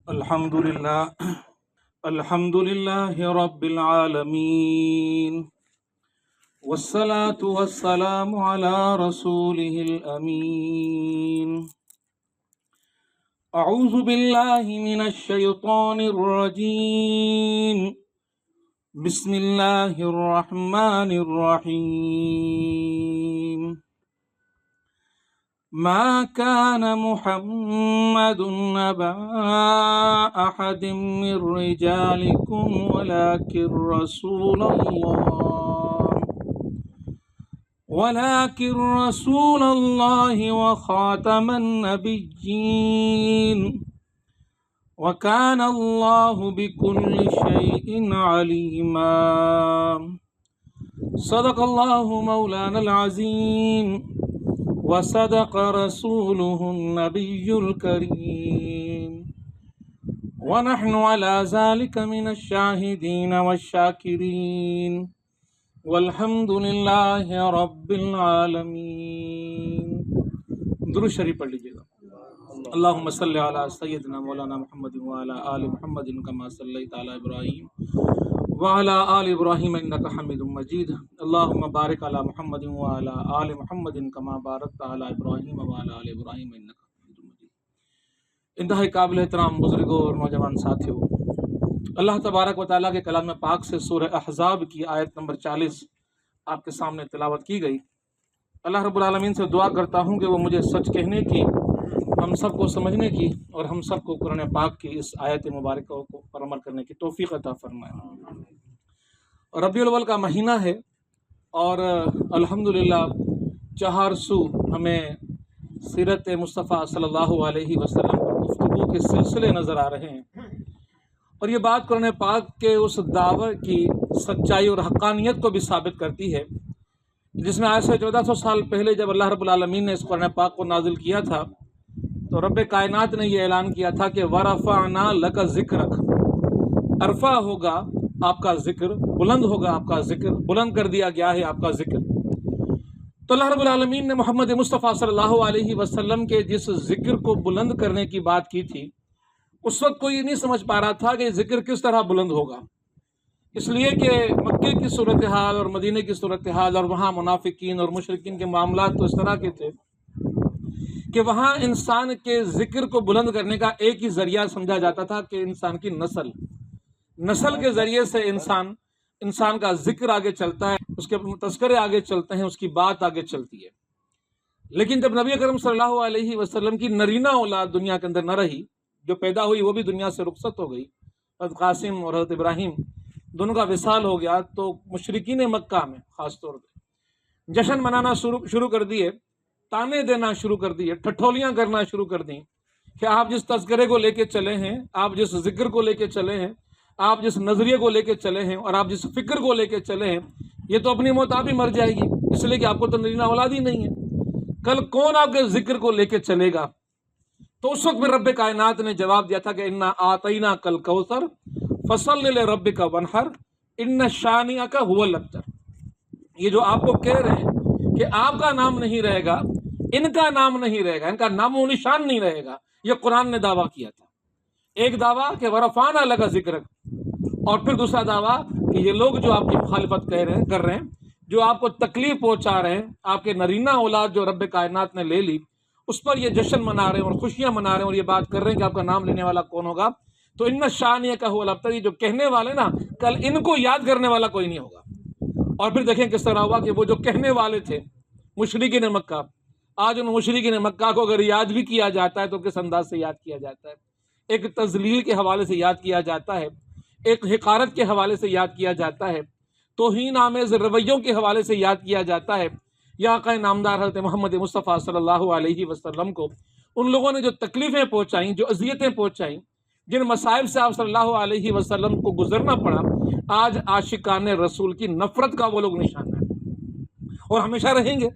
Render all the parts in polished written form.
الحمد لله رب العالمين، والصلاة والسلام على رسوله الأمين. أعوذ بالله من الشيطان الرجيم. بسم الله الرحمن الرحيم. ما كان محمد أبا أحد من رجالكم ولكن رسول الله وخاتم النبيين، وكان الله بكل شيء عليما. صدق الله مولانا العظيم، وصدق رسوله النبي الكريم، ونحن على ذلك من الشاهدين والشاكرين، والحمد لله رب العالمین. درود شریف پڑھ لیجیے گا. اللہم صلی علی سیدنا مولانا محمد وعلی آل محمد کما صلیت علی ابراہیم وعلی آل ابراہیم انک حمید مجید. اللہم بارک علی محمد وعلی آل محمد کما بارکت علی ابراہیم وعلی آل ابراہیم انک حمید مجید. انتہائی قابل احترام بزرگوں اور نوجوان ساتھیوں، اللہ تبارک و تعالیٰ کے کلام پاک سے سورہ احزاب کی آیت نمبر 40 آپ کے سامنے تلاوت کی گئی. اللہ رب العالمین سے دعا کرتا ہوں کہ وہ مجھے سچ کہنے کی، ہم سب کو سمجھنے کی اور ہم سب کو قرآن پاک کی اس آیت مبارکہ کو پر عمل کرنے کی توفیق عطا فرمائے. ربیع الاول کا مہینہ ہے اور الحمدللہ 4 سو ہمیں سیرت مصطفیٰ صلی اللہ علیہ وسلم پر گفتگو کے سلسلے نظر آ رہے ہیں، اور یہ بات قرآن پاک کے اس دعوے کی سچائی اور حقانیت کو بھی ثابت کرتی ہے جس میں آج سے 1400 سال پہلے جب اللہ رب العالمین نے اس قرآن پاک کو نازل کیا تھا تو رب کائنات نے یہ اعلان کیا تھا کہ وَرَفَعْنَا لَكَ ذِكْرَكَ، ارفع ہوگا آپ کا ذکر، بلند ہوگا آپ کا ذکر، بلند کر دیا گیا ہے آپ کا ذکر. تو اللہ رب العالمین نے محمد مصطفیٰ صلی اللہ علیہ وسلم کے جس ذکر کو بلند کرنے کی بات کی تھی، اس وقت کوئی یہ نہیں سمجھ پا رہا تھا کہ ذکر کس طرح بلند ہوگا، اس لیے کہ مکے کی صورتحال اور مدینے کی صورتحال اور وہاں منافقین اور مشرکین کے معاملات تو اس طرح کے تھے کہ وہاں انسان کے ذکر کو بلند کرنے کا ایک ہی ذریعہ سمجھا جاتا تھا کہ انسان کی نسل کے ذریعے سے انسان کا ذکر آگے چلتا ہے، اس کے تذکرے آگے چلتے ہیں، اس کی بات آگے چلتی ہے. لیکن جب نبی اکرم صلی اللہ علیہ وسلم کی نرینہ اولاد دنیا کے اندر نہ رہی، جو پیدا ہوئی وہ بھی دنیا سے رخصت ہو گئی، حضرت قاسم اور حضرت ابراہیم دونوں کا وصال ہو گیا، تو مشرکین مکہ میں خاص طور پہ جشن منانا شروع کر دیے، تانے دینا شروع کر دیے، ٹھٹھولیاں کرنا شروع کر دیں کہ آپ جس تذکرے کو لے کے چلے ہیں، آپ جس ذکر کو لے کے چلے ہیں، آپ جس نظریے کو لے کے چلے ہیں اور آپ جس فکر کو لے کے چلے ہیں، یہ تو اپنی موت آپ ہی مر جائے گی، اس لیے کہ آپ کو تو نرینہ اولاد ہی نہیں ہے، کل کون آپ کے ذکر کو لے کے چلے گا؟ تو اس وقت میں رب کائنات نے جواب دیا تھا کہ انا آتیناک الکوثر فصل لربک وانحر ان شانئک ھو الابتر. یہ جو آپ کو کہہ رہے ہیں کہ آپ کا نام نہیں رہے گا، ان کا نام نہیں رہے گا، ان کا نام و نشان نہیں رہے گا، یہ قرآن نے دعویٰ کیا تھا. ایک دعویٰ کہ ورفعنا لک ذکرک، اور پھر دوسرا دعویٰ کہ یہ لوگ جو آپ کی مخالفت کر رہے ہیں، جو آپ کو تکلیف پہنچا رہے ہیں، آپ کے نرینہ اولاد جو رب کائنات نے لے لی، اس پر یہ جشن منا رہے ہیں اور خوشیاں منا رہے ہیں اور یہ بات کر رہے ہیں کہ آپ کا نام لینے والا کون ہوگا. تو ان شانئک ھو الابتر، یہ جو کہنے والے نا، کل ان کو یاد کرنے والا کوئی نہیں ہوگا. اور پھر دیکھیں کس طرح ہوا کہ وہ جو کہنے والے تھے مشرکین مکہ، آج ان مشرکین مکہ کو اگر یاد بھی کیا جاتا ہے تو کس انداز سے یاد کیا جاتا ہے؟ ایک تذلیل کے حوالے سے یاد کیا جاتا ہے، ایک حقارت کے حوالے سے یاد کیا جاتا ہے، توہین آمیز رویوں کے حوالے سے یاد کیا جاتا ہے. یا آقا نامدار حضرت محمد مصطفیٰ صلی اللہ علیہ وسلم کو ان لوگوں نے جو تکلیفیں پہنچائیں، جو اذیتیں پہنچائیں، جن مصائب سے آپ صلی اللہ علیہ وسلم کو گزرنا پڑا، آج عاشقان رسول کی نفرت کا وہ لوگ نشان ہے اور ہمیشہ رہیں گے.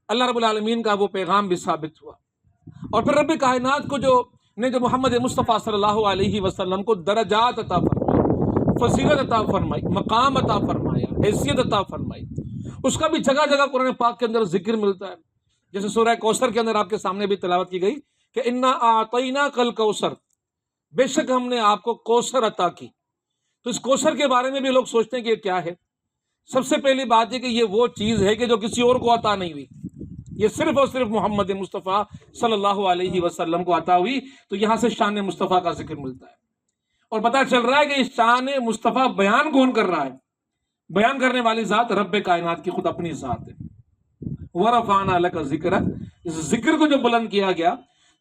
اللہ رب العالمین کا وہ پیغام بھی ثابت ہوا. اور پھر رب کائنات کو جو محمد مصطفیٰ صلی اللہ علیہ وسلم کو درجات عطا فرمائی، فضیلت عطا فرمائی، مقام عطا فرمایا، حیثیت عطا فرمائی، اس کا بھی جگہ جگہ قرآن پاک کے اندر ذکر ملتا ہے. جیسے سورہ کوثر کے اندر آپ کے سامنے بھی تلاوت کی گئی کہ انا اعطیناک الکوثر، بے شک ہم نے آپ کو کوثر عطا کی. تو اس کوثر کے بارے میں بھی لوگ سوچتے ہیں کہ یہ کیا ہے. سب سے پہلی بات ہے کہ یہ وہ چیز ہے کہ جو کسی اور کو عطا نہیں ہوئی، یہ صرف اور صرف محمد مصطفیٰ صلی اللہ علیہ وسلم کو عطا ہوئی. تو یہاں سے شان مصطفیٰ کا ذکر ملتا ہے، اور پتہ چل رہا ہے کہ اس شان مصطفیٰ بیان کون کر رہا ہے؟ بیان کرنے والی ذات رب کائنات کی خود اپنی ذات ہے. وَرَفَعْنَا لَكَ ذِكْرَكَ، اس ذکر کو جو بلند کیا گیا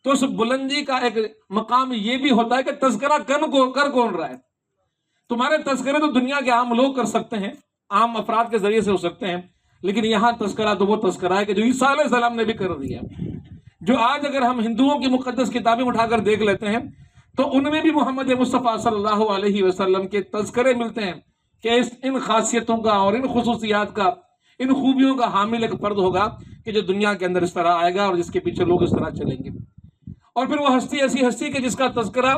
تو اس بلندی کا ایک مقام یہ بھی ہوتا ہے کہ تذکرہ کر کون رہا ہے. تمہارے تذکرے تو دنیا کے عام لوگ کر سکتے ہیں، عام افراد کے ذریعے سے ہو سکتے ہیں، لیکن یہاں تذکرہ تو وہ تذکرہ ہے کہ جو عیسیٰ علیہ السلام نے بھی کر دیا. جو آج اگر ہم ہندوؤں کی مقدس کتابیں اٹھا کر دیکھ لیتے ہیں تو ان میں بھی محمد مصطفیٰ صلی اللہ علیہ وسلم کے تذکرے ملتے ہیں کہ ان خاصیتوں کا اور ان خصوصیات کا، ان خوبیوں کا حامل ایک فرد ہوگا کہ جو دنیا کے اندر اس طرح آئے گا اور جس کے پیچھے لوگ اس طرح چلیں گے. اور پھر وہ ہستی ایسی ہستی کہ جس کا تذکرہ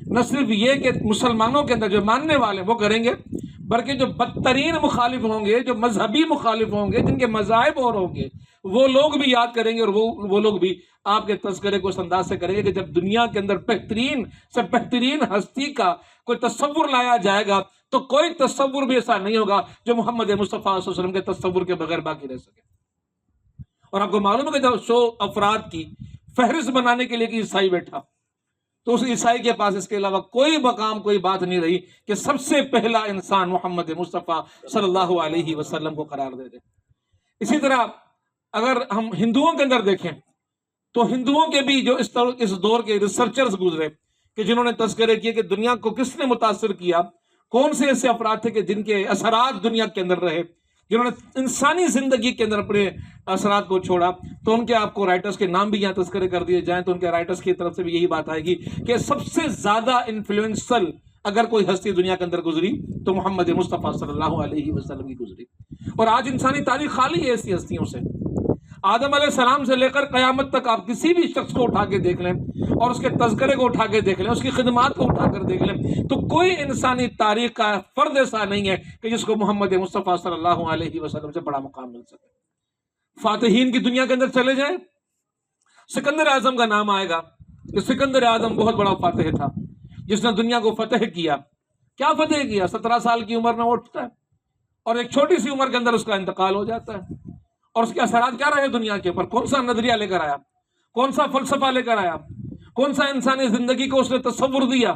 نہ صرف یہ کہ مسلمانوں کے اندر جو ماننے والے وہ کریں گے، بلکہ جو بدترین مخالف ہوں گے، جو مذہبی مخالف ہوں گے، جن کے مذاہب اور ہوں گے، وہ لوگ بھی یاد کریں گے، اور وہ لوگ بھی آپ کے تذکرے کو اس انداز سے کریں گے کہ جب دنیا کے اندر بہترین سے بہترین ہستی کا کوئی تصور لایا جائے گا تو کوئی تصور بھی ایسا نہیں ہوگا جو محمد مصطفیٰ صلی اللہ علیہ وسلم کے تصور کے بغیر باقی رہ سکے. اور آپ کو معلوم ہے کہ جب 100 افراد کی فہرست بنانے کے لیے کہ عیسائی بیٹھا تو اس عیسائی کے پاس اس کے علاوہ کوئی مقام، کوئی بات نہیں رہی کہ سب سے پہلا انسان محمد مصطفیٰ صلی اللہ علیہ وسلم کو قرار دے دے. اسی طرح اگر ہم ہندوؤں کے اندر دیکھیں تو ہندوؤں کے بھی جو اس دور کے ریسرچرز گزرے کہ جنہوں نے تذکرے کیے کہ دنیا کو کس نے متاثر کیا، کون سے ایسے افراد تھے کہ جن کے اثرات دنیا کے اندر رہے، جنہوں نے انسانی زندگی کے اندر اپنے اثرات کو چھوڑا، تو ان کے آپ کو رائٹرز کے نام بھی یہاں تذکرے کر دیے جائیں تو ان کے رائٹرز کی طرف سے بھی یہی بات آئے گی کہ سب سے زیادہ انفلوئنسل اگر کوئی ہستی دنیا کے اندر گزری تو محمد مصطفیٰ صلی اللہ علیہ وسلم کی گزری. اور آج انسانی تاریخ خالی ہے ایسی ہستیوں سے. آدم علیہ السلام سے لے کر قیامت تک آپ کسی بھی شخص کو اٹھا کے دیکھ لیں اور اس کے تذکرے کو اٹھا کے دیکھ لیں، اس کی خدمات کو اٹھا کر دیکھ لیں، تو کوئی انسانی تاریخ کا فرد ایسا نہیں ہے کہ جس کو محمد مصطفیٰ صلی اللہ علیہ وسلم سے بڑا مقام مل سکے. فاتحین کی دنیا کے اندر چلے جائیں، سکندر اعظم کا نام آئے گا کہ سکندر اعظم بہت بڑا فاتح تھا جس نے دنیا کو فتح کیا. کیا فتح کیا؟ 17 سال کی عمر میں اٹھتا ہے اور ایک چھوٹی سی عمر کے اندر اس کا انتقال ہو جاتا ہے. اور اس کے اثرات کیا رہے دنیا کے اوپر؟ کون سا نظریہ لے کر آیا، کون سا فلسفہ لے کر آیا، کون سا انسانی زندگی کو اس نے تصور دیا،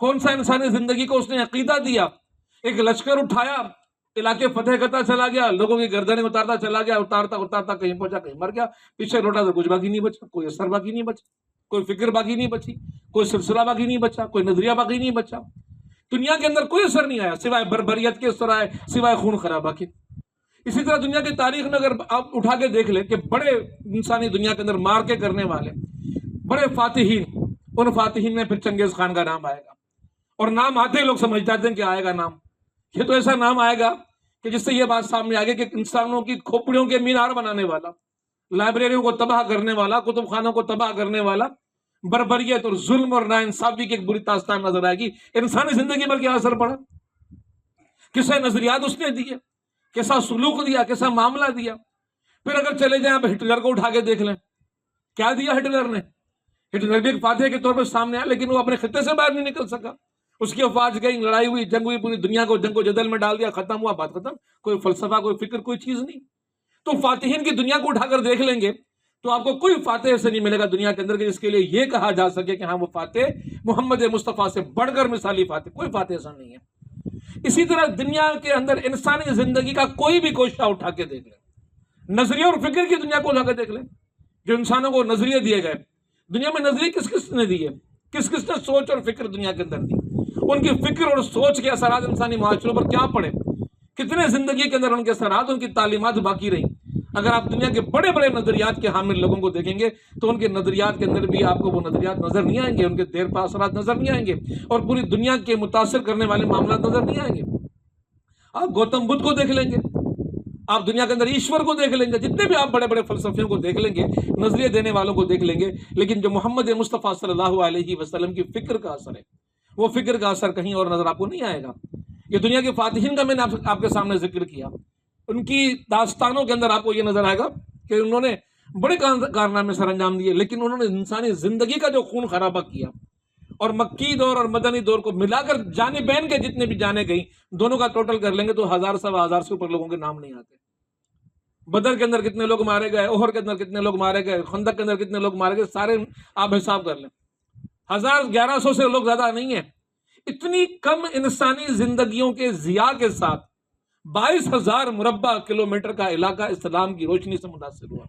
کون سا انسانی زندگی کو اس نے عقیدہ دیا. ایک لشکر اٹھایا، علاقے فتح کرتا چلا گیا، لوگوں کی گردنیں اتارتا چلا گیا، اتارتا کہیں پہنچا کہیں مر گیا، پیچھے لوٹا تو کچھ باقی نہیں بچا، کوئی اثر باقی نہیں بچا، کوئی فکر باقی نہیں بچی، کوئی سلسلہ باقی نہیں بچا، کوئی نظریہ باقی نہیں بچا. دنیا کے اندر کوئی اثر نہیں آیا سوائے بربریت کے اثر آئے، سوائے خون خرابہ کے. اسی طرح دنیا کی تاریخ میں اگر آپ اٹھا کے دیکھ لیں کہ بڑے انسانی دنیا کے اندر مار کے کرنے والے بڑے فاتحین، ان فاتحین میں پھر چنگیز خان کا نام آئے گا. اور نام آتے ہی لوگ سمجھ جاتے ہیں کہ آئے گا نام، یہ تو ایسا نام آئے گا کہ جس سے یہ بات سامنے آ گئی کہ انسانوں کی کھوپڑیوں کے مینار بنانے والا، لائبریریوں کو تباہ کرنے والا، کتب خانوں کو تباہ کرنے والا، بربریت اور ظلم اور ناانصافی کی ایک بری داستان نظر آئے گی. انسانی زندگی پر کیا اثر پڑا، کیسے نظریات اس نے دیے، کیسا سلوک دیا، کیسا معاملہ دیا. پھر اگر چلے جائیں آپ ہٹلر کو اٹھا کے دیکھ لیں، کیا دیا ہٹلر نے؟ ہٹلر بھی ایک فاتح کے طور پر سامنے آیا لیکن وہ اپنے خطے سے باہر نہیں نکل سکا. اس کی افواج گئی، لڑائی ہوئی، جنگ ہوئی، پوری دنیا کو جنگ و جدل میں ڈال دیا، ختم ہوا، بات ختم. کوئی فلسفہ، کوئی فکر، کوئی چیز نہیں. تو فاتحین کی دنیا کو اٹھا کر دیکھ لیں گے تو آپ کو کوئی فاتح ایسے نہیں ملے گا دنیا کے اندر کہ جس کے لیے یہ کہا جا سکے کہ ہاں وہ فاتح محمد مصطفیٰ سے بڑھ کر مثالی فاتح. کوئی فاتح ایسا نہیں ہے. اسی طرح دنیا کے اندر انسانی زندگی کا کوئی بھی کوششہ اٹھا کے دیکھ لیں، نظریہ اور فکر کی دنیا کو اٹھا کے دیکھ لیں، جو انسانوں کو نظریے دیے گئے، دنیا میں نظریے کس کس نے دیے، کس کس نے سوچ اور فکر دنیا کے اندر دی، ان کی فکر اور سوچ کے اثرات انسانی معاشروں پر کیا پڑے، کتنے زندگی کے اندر ان کے اثرات، ان کی تعلیمات باقی رہیں. اگر آپ دنیا کے بڑے بڑے نظریات کے حامل لوگوں کو دیکھیں گے تو ان کے نظریات کے اندر بھی آپ کو وہ نظریات نظر نہیں آئیں گے، ان کے دیر پا اثرات نظر نہیں آئیں گے، اور پوری دنیا کے متاثر کرنے والے معاملات نظر نہیں آئیں گے. آپ گوتم بدھ کو دیکھ لیں گے، آپ دنیا کے اندر ایشور کو دیکھ لیں گے، جتنے بھی آپ بڑے بڑے فلسفیوں کو دیکھ لیں گے، نظریے دینے والوں کو دیکھ لیں گے، لیکن جو محمد مصطفیٰ صلی اللہ علیہ وسلم کی فکر کا اثر ہے، وہ فکر کا اثر کہیں اور نظر آپ کو نہیں آئے گا. یہ دنیا کے فاتحین کا میں نے آپ کے سامنے ذکر کیا، ان کی داستانوں کے اندر آپ کو یہ نظر آئے گا کہ انہوں نے بڑے کارنامے سر انجام دیے، لیکن انہوں نے انسانی زندگی کا جو خون خرابہ کیا، اور مکی دور اور مدنی دور کو ملا کر جانبین کے جتنے بھی جانے گئی دونوں کا ٹوٹل کر لیں گے تو 1000 سوا ہزار سے اوپر لوگوں کے نام نہیں آتے. بدر کے اندر کتنے لوگ مارے گئے، احد کے اندر کتنے لوگ مارے گئے، خندق کے اندر کتنے لوگ مارے گئے، سارے آپ حساب کر لیں. 1100 سے لوگ زیادہ نہیں ہیں. اتنی کم انسانی زندگیوں کے ضیاء کے ساتھ 22,000 مربع کلومیٹر کا علاقہ اسلام کی روشنی سے متاثر ہوا.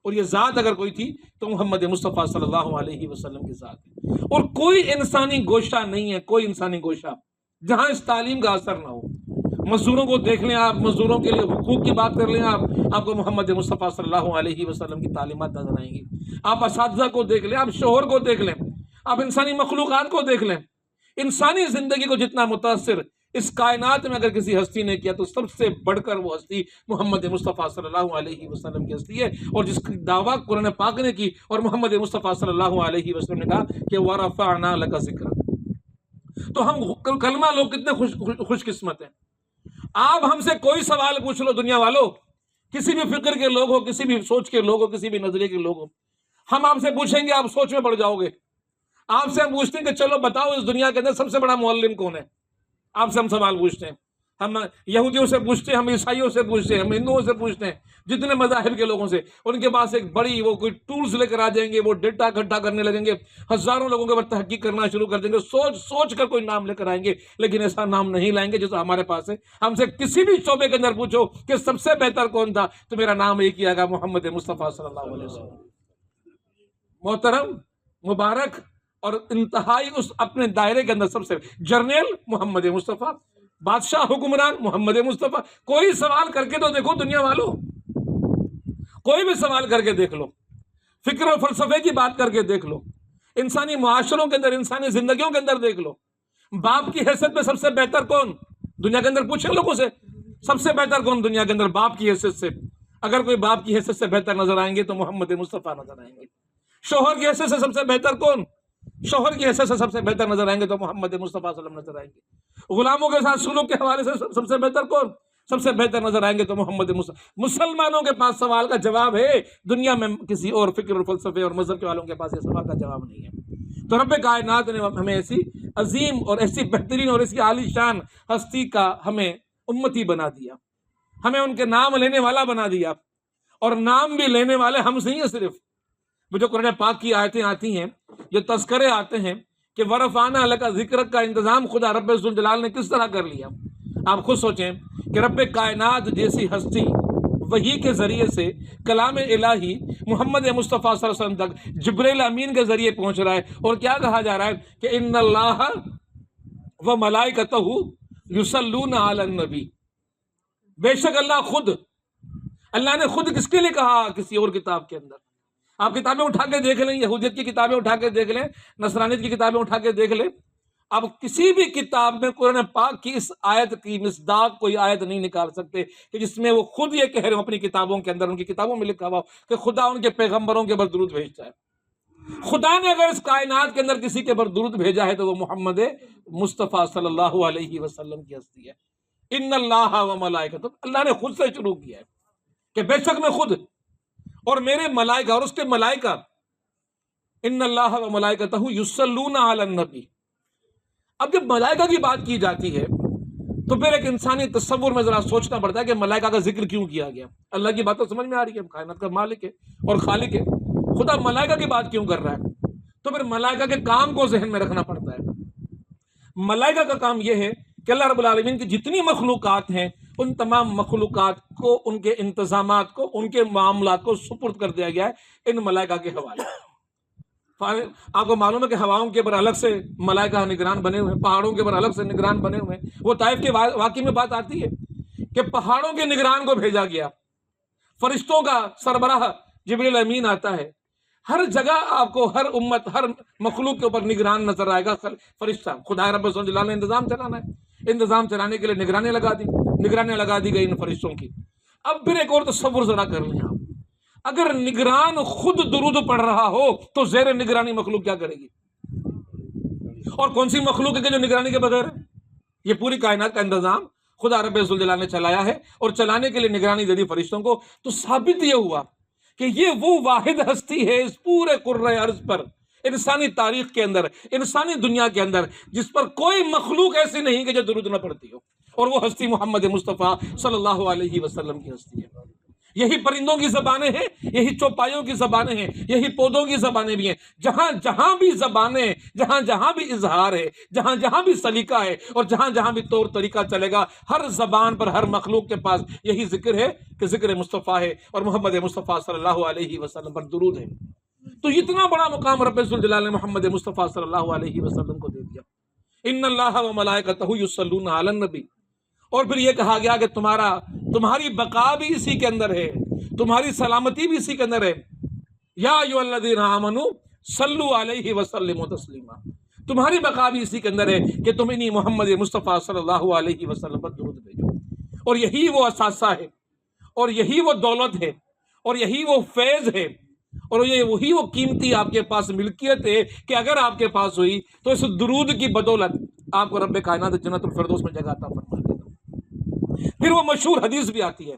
اور یہ ذات اگر کوئی تھی تو محمد مصطفیٰ صلی اللہ علیہ وسلم کی ذات ہے. اور کوئی انسانی گوشہ نہیں ہے، کوئی انسانی گوشہ جہاں اس تعلیم کا اثر نہ ہو. مزدوروں کو دیکھ لیں آپ، مزدوروں کے لیے حقوق کی بات کر لیں آپ کو محمد مصطفیٰ صلی اللہ علیہ وسلم کی تعلیمات نظر آئیں گی. آپ اساتذہ کو دیکھ لیں، آپ شوہر کو دیکھ لیں، آپ انسانی مخلوقات کو دیکھ لیں. انسانی زندگی کو جتنا متاثر اس کائنات میں اگر کسی ہستی نے کیا تو سب سے بڑھ کر وہ ہستی محمد مصطفیٰ صلی اللہ علیہ وسلم کی ہستی ہے. اور جس کی دعویٰ قرآن پاک نے کی اور محمد مصطفیٰ صلی اللہ علیہ وسلم نے کہا کہ وَرَفَعْنَا لَكَ ذِكْرَكَ. تو ہم کلمہ لوگ کتنے خوش قسمت ہیں. آپ ہم سے کوئی سوال پوچھ لو دنیا والوں، کسی بھی فکر کے لوگ ہو، کسی بھی سوچ کے لوگ ہو، کسی بھی نظریے کے لوگ ہو، ہم آپ سے پوچھیں گے آپ سوچ میں پڑ جاؤ گے. آپ سے ہم پوچھتے ہیں کہ چلو بتاؤ اس دنیا کے اندر سب سے بڑا معلم کون ہے. آپ سے ہم سوال پوچھتے ہیں، ہم یہودیوں سے پوچھتے ہیں، ہم عیسائیوں سے پوچھتے ہیں، ہم ہندوؤں سے پوچھتے ہیں، جتنے مذاہب کے لوگوں سے. ان کے پاس ایک بڑی وہ کوئی ٹولز لے کر آ جائیں گے، وہ ڈیٹا اکٹھا کرنے لگیں گے، ہزاروں لوگوں کے اوپر تحقیق کرنا شروع کر دیں گے، سوچ کر کوئی نام لے کر آئیں گے. لیکن ایسا نام نہیں لائیں گے جیسا ہمارے پاس ہے. ہم سے کسی بھی شعبے کے اندر پوچھو کہ سب سے بہتر کون تھا تو میرا نام ایک ہی آئے گا، محمد مصطفیٰ صلی اللہ علیہ وسلم. محترم، مبارک اور انتہائی اس اپنے دائرے کے اندر سب سے جرنیل محمد مصطفیٰ، بادشاہ حکمران محمد مصطفیٰ. کوئی سوال کر کے تو دیکھو دنیا والوں، کوئی بھی سوال کر کے دیکھ لو، فکر و فلسفے کی بات کر کے دیکھ لو، انسانی معاشروں کے اندر، انسانی زندگیوں کے اندر دیکھ لو. باپ کی حیثیت میں سب سے بہتر کون دنیا کے اندر؟ پوچھیں لوگوں سے، سب سے بہتر کون دنیا کے اندر باپ کی حیثیت سے؟ اگر کوئی باپ کی حیثیت سے بہتر نظر آئیں گے تو محمد مصطفیٰ نظر آئیں گے. شوہر کی حیثیت سے سب سے بہتر کون؟ شوہر کی حیثیت سے سب سے بہتر نظر آئیں گے تو محمد مصطفیٰ صلی اللہ علیہ وسلم نظر آئیں گے. غلاموں کے ساتھ سلوک کے حوالے سے سب سے بہتر کون؟ سب سے بہتر نظر آئیں گے تو محمد مصطفیٰ. مسلمانوں کے پاس سوال کا جواب ہے، دنیا میں کسی اور فکر اور فلسفے اور مذہب کے والوں کے پاس یہ سوال کا جواب نہیں ہے. تو رب کائنات نے ہمیں ایسی عظیم اور ایسی بہترین اور ایسی عالی شان ہستی کا ہمیں امتی بنا دیا، ہمیں ان کے نام لینے والا بنا دیا. اور نام بھی لینے والے ہم سے ہی ہیں. صرف وہ جو قرآن پاک کی آیتیں آتی ہیں، جو تذکرے آتے ہیں کہ ورفعنا لک ذکرک کا انتظام خدا رب ذوالجلال نے کس طرح کر لیا. آپ خود سوچیں کہ رب کائنات جیسی ہستی وحی کے ذریعے سے کلام الہی محمد مصطفیٰ صلی اللہ علیہ وسلم تک جبریل امین کے ذریعے پہنچ رہا ہے. اور کیا کہا جا رہا ہے کہ ان اللہ و ملائکتہ یصلون علی النبی. بے شک اللہ نے خود کس کے لیے کہا کسی اور کتاب کے اندر. آپ کتابیں اٹھا کے دیکھ لیں، یہودیت کی کتابیں اٹھا کے دیکھ لیں، نصرانیت کی کتابیں اٹھا کے دیکھ لیں، اب کسی بھی کتاب میں قرآن پاک کی اس آیت کی مصداق کوئی آیت نہیں نکال سکتے کہ جس میں وہ خود یہ کہہ رہے ہوں اپنی کتابوں کے اندر، ان کی کتابوں میں لکھا ہوا کہ خدا ان کے پیغمبروں کے اوپر درود بھیجتا ہے. خدا نے اگر اس کائنات کے اندر کسی کے اوپر درود بھیجا ہے تو وہ محمد مصطفیٰ صلی اللہ علیہ وسلم کی ہستی ہے. ان اللہ و ملائکتہ، اللہ نے خود سے شروع کیا ہے کہ بے شک میں خود اور میرے ملائکہ اور اس کے ملائکہ، ان اللہ و ملائکتہ یصلون علی النبی. اب جب ملائکہ کی بات کی جاتی ہے تو پھر ایک انسانی تصور میں ذرا سوچنا پڑتا ہے کہ ملائکہ کا ذکر کیوں کیا گیا. اللہ کی بات تو سمجھ میں آ رہی ہے، کائنات کا مالک ہے اور خالق ہے، خدا ملائکہ کی بات کیوں کر رہا ہے؟ تو پھر ملائکہ کے کام کو ذہن میں رکھنا پڑتا ہے. ملائکہ کا کام یہ ہے کہ اللہ رب العالمین کی جتنی مخلوقات ہیں ان تمام مخلوقات کو، ان کے انتظامات کو، ان کے معاملات کو سپرد کر دیا گیا ہے ان ملائکہ کے حوالے. آپ کو معلوم ہے کہ ہواؤں کے اوپر الگ سے ملائکہ نگران بنے ہوئے ہیں، پہاڑوں کے اوپر الگ سے نگران بنے ہوئے ہیں. وہ طائف کے واقعے میں بات آتی ہے کہ پہاڑوں کے نگران کو بھیجا گیا، فرشتوں کا سربراہ جبریل امین آتا ہے. ہر جگہ آپ کو ہر امت، ہر مخلوق کے اوپر نگران نظر آئے گا فرشتہ. خدا رب ذوالجلال نے انتظام چلانا ہے، انتظام چلانے کے لیے نگرانیں لگا دی گئی ان فرشتوں کی. اب پھر ایک اور تصور ذرا کر لیں آپ، اگر نگران خود درود پڑھ رہا ہو تو زیر نگرانی مخلوق کیا کرے گی؟ اور کون سی مخلوق ہے کہ جو نگرانی کے بغیر ہے؟ یہ پوری کائنات کا انتظام خدا رب ذوالجلال نے چلایا ہے اور چلانے کے لیے نگرانی دے دی فرشتوں کو. تو ثابت یہ ہوا کہ یہ وہ واحد ہستی ہے اس پورے کرۂ ارض پر انسانی تاریخ کے اندر، انسانی دنیا کے اندر جس پر کوئی مخلوق ایسی نہیں کہ جو درود نہ پڑتی ہو، اور وہ ہستی محمد مصطفیٰ صلی اللہ علیہ وسلم کی ہستی ہے۔ یہی پرندوں کی زبانیں ہیں، یہی چوپایوں کی زبانیں ہیں، یہی پودوں کی زبانیں بھی ہیں۔ جہاں جہاں بھی زبانیں، جہاں جہاں بھی اظہار ہے، جہاں جہاں بھی سلیقہ ہے، اور جہاں جہاں بھی طور طریقہ چلے گا، ہر زبان پر، ہر مخلوق کے پاس یہی ذکر ہے کہ ذکر مصطفیٰ ہے، اور محمد مصطفیٰ صلی اللہ علیہ وسلم پر درود ہے۔ تو اتنا بڑا مقام رب ذوالجلال نے محمد مصطفیٰ صلی اللہ علیہ وسلم کو دے دیا۔ ان اللہ و ملائکتہ یصلون علی النبی، اور پھر یہ کہا گیا کہ تمہاری بقا بھی اسی کے اندر ہے، تمہاری سلامتی بھی اسی کے اندر ہے۔ یا ایھا الذین آمنوا صلوا علیہ وسلموا تسلیما، تمہاری بقا بھی اسی کے اندر ہے کہ تم انہی محمد مصطفیٰ صلی اللہ علیہ وسلم پر درود بھیجو۔ اور یہی وہ اثاثہ ہے، اور یہی وہ دولت ہے، اور یہی وہ فیض ہے، اور وہی وہ قیمتی آپ کے پاس ملکیت ہے کہ اگر آپ کے پاس ہوئی تو اس درود کی بدولت آپ کو رب کائنات جنت الفردوس میں جگہ عطا فرما دیتا۔ پھر وہ مشہور حدیث بھی آتی ہے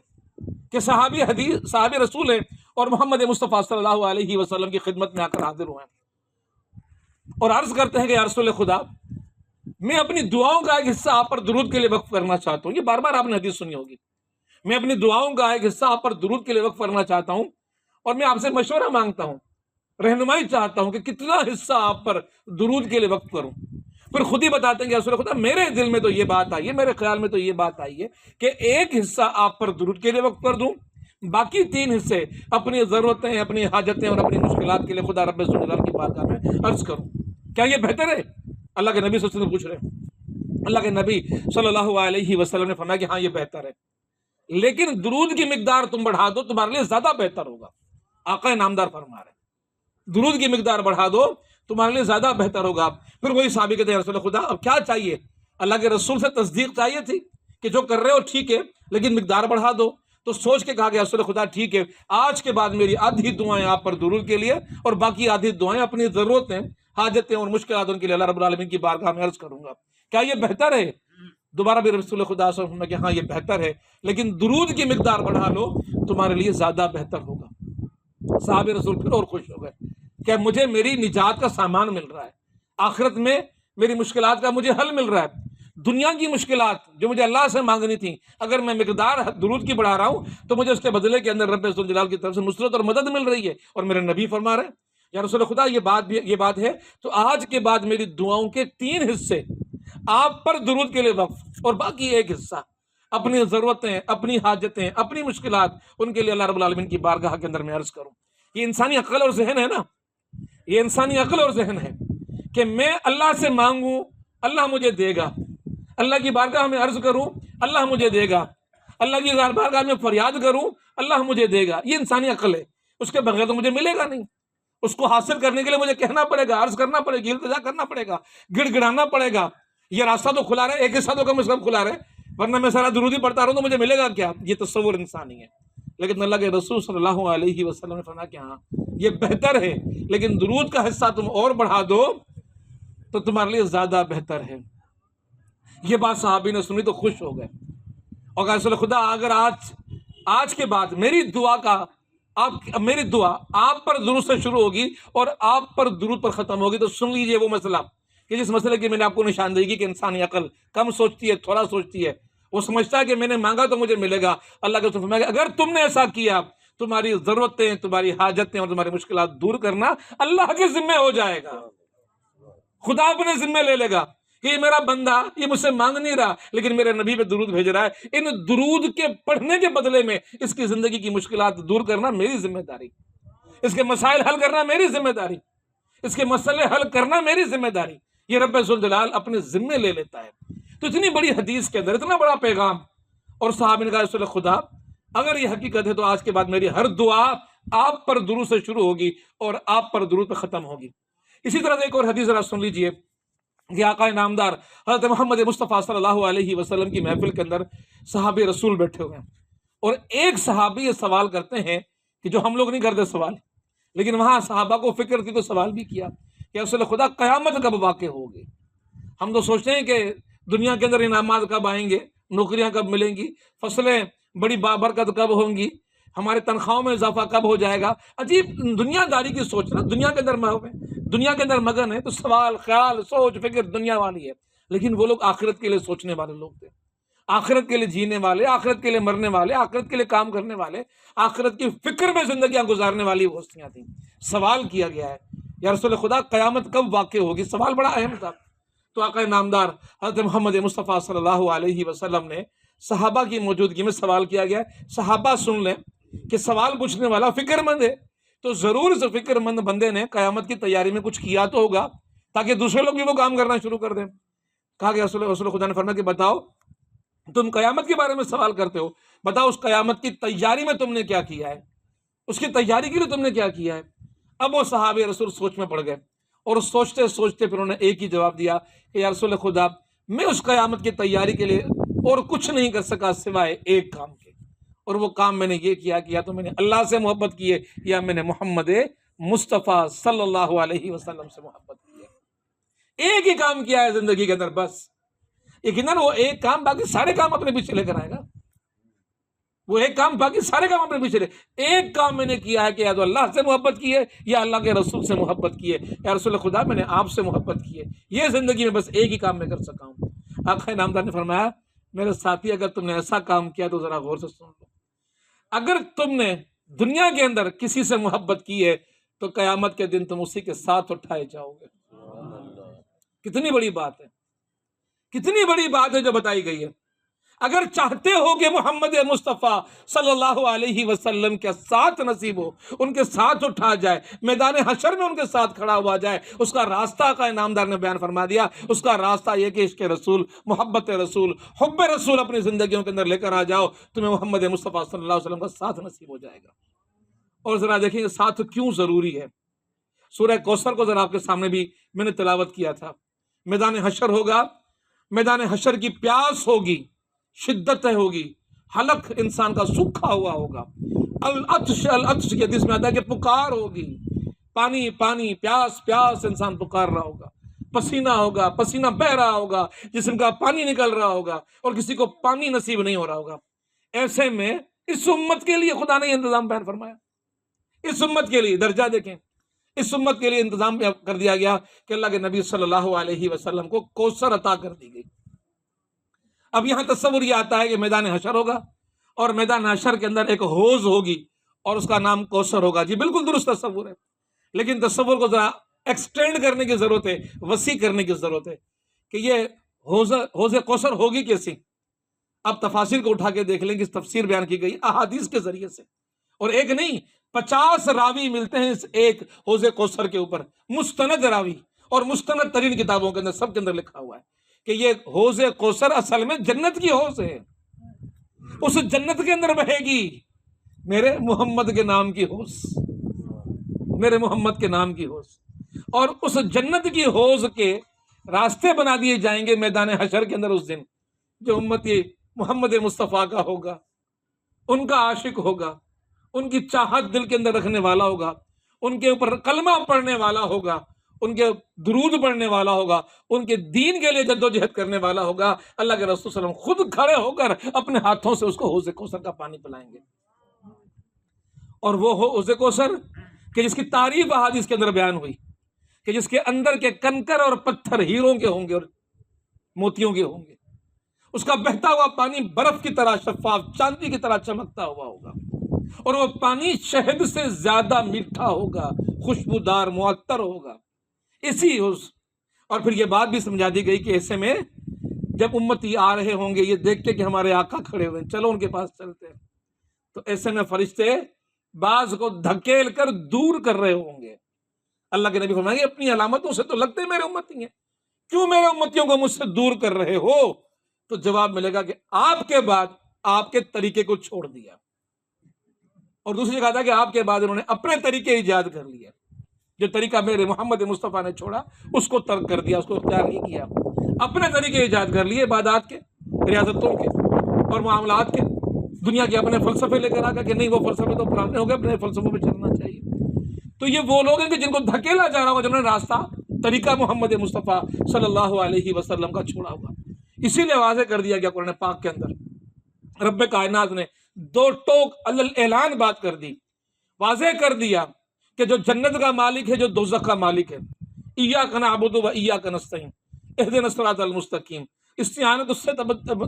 کہ صحابی رسول ہیں اور محمد مصطفیٰ صلی اللہ علیہ وسلم کی خدمت میں آ کر حاضر ہوئے ہیں اور عرض کرتے ہیں کہ یا رسول خدا، میں اپنی دعاؤں کا ایک حصہ آپ پر درود کے لیے وقف کرنا چاہتا ہوں۔ یہ بار بار آپ نے حدیث سنی ہوگی۔ میں اپنی دعاؤں کا ایک حصہ آپ پر درود کے لیے وقف کرنا چاہتا ہوں، اور میں آپ سے مشورہ مانگتا ہوں، رہنمائی چاہتا ہوں کہ کتنا حصہ آپ پر درود کے لیے وقف کروں۔ پھر خود ہی بتاتے ہیں کہ رسول خدا، میرے دل میں تو یہ بات آئی ہے، میرے خیال میں تو یہ بات آئی ہے کہ ایک حصہ آپ پر درود کے لیے وقف کر دوں، باقی 3 حصے اپنی ضرورتیں، اپنی حاجتیں اور اپنی مشکلات کے لیے خدا رب ذوالجلال کی بارگاہ میں عرض کروں۔ کیا یہ بہتر ہے؟ اللہ کے نبی صلی اللہ علیہ وسلم پوچھ رہے ہیں۔ اللہ کے نبی صلی اللہ علیہ وسلم نے فرمایا کہ ہاں یہ بہتر ہے، لیکن درود کی مقدار تم بڑھا دو، تمہارے لیے زیادہ بہتر ہوگا۔ آقا نامدار فرما رہے ہیں درود کی مقدار بڑھا دو، تمہارے لیے زیادہ بہتر ہوگا۔ پھر وہی صحابی کہتے ہیں رسول خدا اب کیا چاہیے؟ اللہ کے رسول سے تصدیق چاہیے تھی کہ جو کر رہے ہو ٹھیک ہے، لیکن مقدار بڑھا دو۔ تو سوچ کے کہا گیا رسول خدا ٹھیک ہے، آج کے بعد میری آدھی دعائیں آپ پر درود کے لیے اور باقی آدھی دعائیں اپنی ضرورتیں، حاجتیں اور مشکلات ان کے لیے اللہ رب العالمین کی بارگاہ میں عرض کروں گا۔ کیا یہ بہتر ہے؟ دوبارہ بھی رسول خدا صلی اللہ علیہ وسلم نے کہ ہاں یہ بہتر ہے، لیکن درود کی مقدار بڑھا لو، تمہارے لیے زیادہ بہتر ہوگا۔ صحابہ رسول پھر اور خوش ہو گئے کہ مجھے میری نجات کا سامان مل رہا ہے، آخرت میں میری مشکلات کا مجھے حل مل رہا ہے۔ دنیا کی مشکلات جو مجھے اللہ سے مانگنی تھی، اگر میں مقدار درود کی بڑھا رہا ہوں تو مجھے اس کے بدلے کے اندر رب ذوالجلال کی طرف سے نصرت اور مدد مل رہی ہے۔ اور میرے نبی فرما رہے ہیں یا رسول خدا یہ بات ہے تو آج کے بعد میری دعاؤں کے 3 حصے آپ پر درود کے لیے وقف، اور باقی ایک حصہ اپنی ضرورتیں، اپنی حاجتیں، اپنی مشکلات ان کے لیے اللہ رب العالمین کی بارگاہ کے اندر میں عرض کروں۔ یہ انسانی عقل اور ذہن ہے نا، یہ انسانی عقل اور ذہن ہے کہ میں اللہ سے مانگوں اللہ مجھے دے گا، اللہ کی بارگاہ میں عرض کروں اللہ مجھے دے گا، اللہ کی بارگاہ میں فریاد کروں اللہ مجھے دے گا۔ یہ انسانی عقل ہے، اس کے بغیر تو مجھے ملے گا نہیں۔ اس کو حاصل کرنے کے لیے مجھے کہنا پڑے گا، عرض کرنا پڑے گی، التجا کرنا پڑے گا، گڑ گڑانا پڑے گا۔ یہ راستہ تو کھلا رہے، ایک حصہ تو کم از کم کھلا رہے، ورنہ میں سارا درود ہی پڑھتا رہوں تو مجھے ملے گا کیا؟ یہ تصور انسانی ہے۔ لیکن اللہ کے رسول صلی اللہ علیہ وسلم نے فرمایا کہ ہاں یہ بہتر ہے، لیکن درود کا حصہ تم اور بڑھا دو تو تمہارے لیے زیادہ بہتر ہے۔ یہ بات صحابی نے سنی تو خوش ہو گئے اور کہا رسول خدا اگر آج کے بعد میری دعا آپ پر درود سے شروع ہوگی اور آپ پر درود پر ختم ہوگی تو سن لیجئے وہ مسئلہ کہ جس مسئلے کی میں نے آپ کو نشاندہی کی کہ انسانی عقل کم سوچتی ہے، تھوڑا سوچتی ہے، وہ سمجھتا ہے کہ میں نے مانگا تو مجھے ملے گا۔ اللہ کے رسول فرمایا کہ اگر تم نے ایسا کیا، تمہاری ضرورتیں، تمہاری حاجتیں اور تمہاری مشکلات دور کرنا اللہ کے ذمہ ہو جائے گا، خدا اپنے ذمہ لے لے گا کہ یہ میرا بندہ یہ مجھ سے مانگ نہیں رہا لیکن میرے نبی پہ درود بھیج رہا ہے، ان درود کے پڑھنے کے بدلے میں اس کی زندگی کی مشکلات دور کرنا میری ذمہ داری، اس کے مسائل حل کرنا میری ذمہ داری، اس کے مسئلے حل کرنا میری ذمہ داری، یہ رب ذوالجلال اپنے ذمہ لے لیتا ہے۔ تو اتنی بڑی حدیث کے اندر اتنا بڑا پیغام، اور صحابہ نے کہا رسول خدا اگر یہ حقیقت ہے تو آج کے بعد میری ہر دعا آپ پر درود سے شروع ہوگی اور آپ پر درود پہ ختم ہوگی۔ اسی طرح سے ایک اور حدیث ذرا سن لیجئے کہ آقا نامدار حضرت محمد مصطفیٰ صلی اللہ علیہ وسلم کی محفل کے اندر صحابی رسول بیٹھے ہوئے ہیں اور ایک صحابی یہ سوال کرتے ہیں کہ جو ہم لوگ نہیں کرتے سوال، لیکن وہاں صحابہ کو فکر تھی تو سوال بھی کیا کہ رسول خدا قیامت کب واقع ہوگی؟ ہم تو سوچتے ہیں کہ دنیا کے اندر انعامات کب آئیں گے، نوکریاں کب ملیں گی، فصلیں بڑی بابرکت کب ہوں گی، ہمارے تنخواہوں میں اضافہ کب ہو جائے گا. عجیب دنیا داری کی سوچ نا, دنیا کے اندر دنیا کے اندر مگن ہے, تو سوال خیال سوچ فکر دنیا والی ہے. لیکن وہ لوگ آخرت کے لیے سوچنے والے لوگ تھے, آخرت کے لیے جینے والے, آخرت کے لیے مرنے والے, آخرت کے لیے کام کرنے والے, آخرت کی فکر میں زندگیاں گزارنے والی وہ ہستیاں تھیں. سوال کیا گیا ہے یا رسول خدا قیامت کب واقع ہوگی, سوال بڑا اہم تھا. تو آقا نامدار حضرت محمد مصطفیٰ صلی اللہ علیہ وسلم نے صحابہ کی موجودگی میں سوال کیا گیا ہے. صحابہ سن لیں کہ سوال پوچھنے والا فکر مند ہے, تو ضرور اس فکر مند بندے نے قیامت کی تیاری میں کچھ کیا تو ہوگا تاکہ دوسرے لوگ بھی وہ کام کرنا شروع کر دیں. کہا کہ رسول خدا نے فرمایا کہ بتاؤ تم قیامت کے بارے میں سوال کرتے ہو, بتاؤ اس قیامت کی تیاری میں تم نے کیا کیا ہے, اس کی تیاری کے لیے تم نے کیا کیا ہے. اب وہ صحابہ رسول سوچ میں پڑ گئے اور سوچتے سوچتے پھر انہوں نے ایک ہی جواب دیا کہ یا رسول خدا, میں اس قیامت کی تیاری کے لیے اور کچھ نہیں کر سکا سوائے ایک کام کے, اور وہ کام میں نے یہ کیا کہ یا تو میں نے اللہ سے محبت کی ہے یا میں نے محمد مصطفیٰ صلی اللہ علیہ وسلم سے محبت کی ہے. ایک ہی کام کیا ہے زندگی کے اندر بس. یقیناً وہ ایک کام باقی سارے کام اپنے پیچھے لے کر آئے گا, وہ ایک کام باقی سارے کام اپنے پیچھے لے. ایک کام میں نے کیا ہے کہ یا تو اللہ سے محبت کی ہے یا اللہ کے رسول سے محبت کی ہے, یا رسول خدا میں نے آپ سے محبت کی ہے. یہ زندگی میں بس ایک ہی کام میں کر سکا ہوں. آقا نامدار نے فرمایا میرے ساتھی, اگر تم نے ایسا کام کیا تو ذرا غور سے سن لو. اگر تم نے دنیا کے اندر کسی سے محبت کی ہے تو قیامت کے دن تم اسی کے ساتھ اٹھائے جاؤ گے. کتنی بڑی بات ہے, کتنی بڑی بات ہے جو بتائی گئی ہے. اگر چاہتے ہو کہ محمد مصطفیٰ صلی اللہ علیہ وسلم کے ساتھ نصیب ہو, ان کے ساتھ اٹھا جائے, میدان حشر میں ان کے ساتھ کھڑا ہوا جائے, اس کا راستہ کا نامدار نے بیان فرما دیا. اس کا راستہ یہ کہ عشق رسول, محبت رسول, حب رسول اپنی زندگیوں کے اندر لے کر آ جاؤ, تمہیں محمد مصطفیٰ صلی اللہ علیہ وسلم کا ساتھ نصیب ہو جائے گا. اور ذرا دیکھیں ساتھ کیوں ضروری ہے. سورہ کوثر کو ذرا آپ کے سامنے بھی میں نے تلاوت کیا تھا. میدان حشر ہوگا, میدان حشر کی پیاس ہوگی, شدت ہوگی, حلق انسان کا سوکھا ہوا ہوگا, العطش العطش کی حدیث میں آتا ہے کہ پکار ہوگی, پانی پانی پیاس پیاس انسان پکار رہا ہوگا, پسینہ ہوگا, پسینہ بہ رہا ہوگا, جسم کا پانی نکل رہا ہوگا اور کسی کو پانی نصیب نہیں ہو رہا ہوگا. ایسے میں اس امت کے لیے خدا نے یہ انتظام بیان فرمایا. اس امت کے لیے درجہ دیکھیں, اس امت کے لیے انتظام کر دیا گیا کہ اللہ کے نبی صلی اللہ علیہ وسلم کو کوثر عطا کر دی گئی. اب یہاں تصور یہ آتا ہے کہ میدان حشر ہوگا اور میدان حشر کے اندر ایک حوض ہوگی اور اس کا نام کوثر ہوگا. جی بالکل درست تصور ہے, لیکن تصور کو ذرا ایکسٹینڈ کرنے کی ضرورت ہے, وسیع کرنے کی ضرورت ہے کہ یہ حوض کوثر ہوگی کیسی. اب تفاسیر کو اٹھا کے دیکھ لیں کہ اس تفسیر بیان کی گئی احادیث کے ذریعے سے, اور ایک نہیں 50 راوی ملتے ہیں اس ایک حوض کوثر کے اوپر, مستند راوی, اور مستند ترین کتابوں کے اندر سب کے اندر لکھا ہوا ہے کہ یہ حوض کوثر اصل میں جنت کی حوض ہے. اس جنت کے اندر بہے گی میرے محمد کے نام کی حوض, میرے محمد کے نام کی حوض. اور اس جنت کی حوض کے راستے بنا دیے جائیں گے میدان حشر کے اندر اس دن. جو امتی محمد مصطفیٰ کا ہوگا, ان کا عاشق ہوگا, ان کی چاہت دل کے اندر رکھنے والا ہوگا, ان کے اوپر کلمہ پڑھنے والا ہوگا, ان کے درود پڑھنے والا ہوگا, ان کے دین کے لیے جدوجہد کرنے والا ہوگا, اللہ کے رسول صلی اللہ علیہ وسلم خود کھڑے ہو کر اپنے ہاتھوں سے اس کو حوض کوثر کا پانی پلائیں گے. اور وہ حوض کوثر کہ جس کی تعریف احادیث کے اندر بیان ہوئی کہ جس کے اندر کے کنکر اور پتھر ہیروں کے ہوں گے اور موتیوں کے ہوں گے, اس کا بہتا ہوا پانی برف کی طرح شفاف چاندی کی طرح چمکتا ہوا ہوگا, اور وہ پانی شہد سے زیادہ میٹھا ہوگا, خوشبودار معطر ہوگا. اسی اور پھر یہ بات بھی سمجھا دی گئی کہ ایسے میں جب امتی آ رہے ہوں گے یہ دیکھ کے کہ ہمارے آقا کھڑے ہوئے ہیں, چلو ان کے پاس چلتے ہیں, تو ایسے میں فرشتے بعض کو دھکیل کر دور کر رہے ہوں گے. اللہ کے نبی فرمائیں گے اپنی علامتوں سے تو لگتے میرے امتی ہیں, کیوں میرے امتیوں کو مجھ سے دور کر رہے ہو؟ تو جواب ملے گا کہ آپ کے بعد آپ کے طریقے کو چھوڑ دیا, اور دوسری جگہ تھا کہ آپ کے بعد انہوں نے اپنے طریقے ایجاد کر لیا. جو طریقہ میرے محمد مصطفیٰ نے چھوڑا اس کو ترک کر دیا, اس کو اختیار نہیں کیا, اپنے طریقے ایجاد کر لیے, عبادات کے, ریاضتوں کے اور معاملات کے, دنیا کے اپنے فلسفے لے کر آ کر کہ نہیں وہ فلسفے تو پرانے ہو گئے, اپنے فلسفوں پہ چلنا چاہیے. تو یہ وہ لوگ ہیں کہ جن کو دھکیلا جا رہا ہوگا, جنہوں نے راستہ طریقہ محمد مصطفیٰ صلی اللہ علیہ وسلم کا چھوڑا ہوگا. اسی لیے واضح کر دیا گیا قرآن پاک کے اندر, رب کائنات نے دو ٹوک اعلان بات کر دی، واضح کر دیا کہ جو جنت کا مالک ہے، جو دوزخ کا مالک ہے، ایاک نعبد و ایاک نستعین اہدنا الصراط المستقیم، استعانت اس سے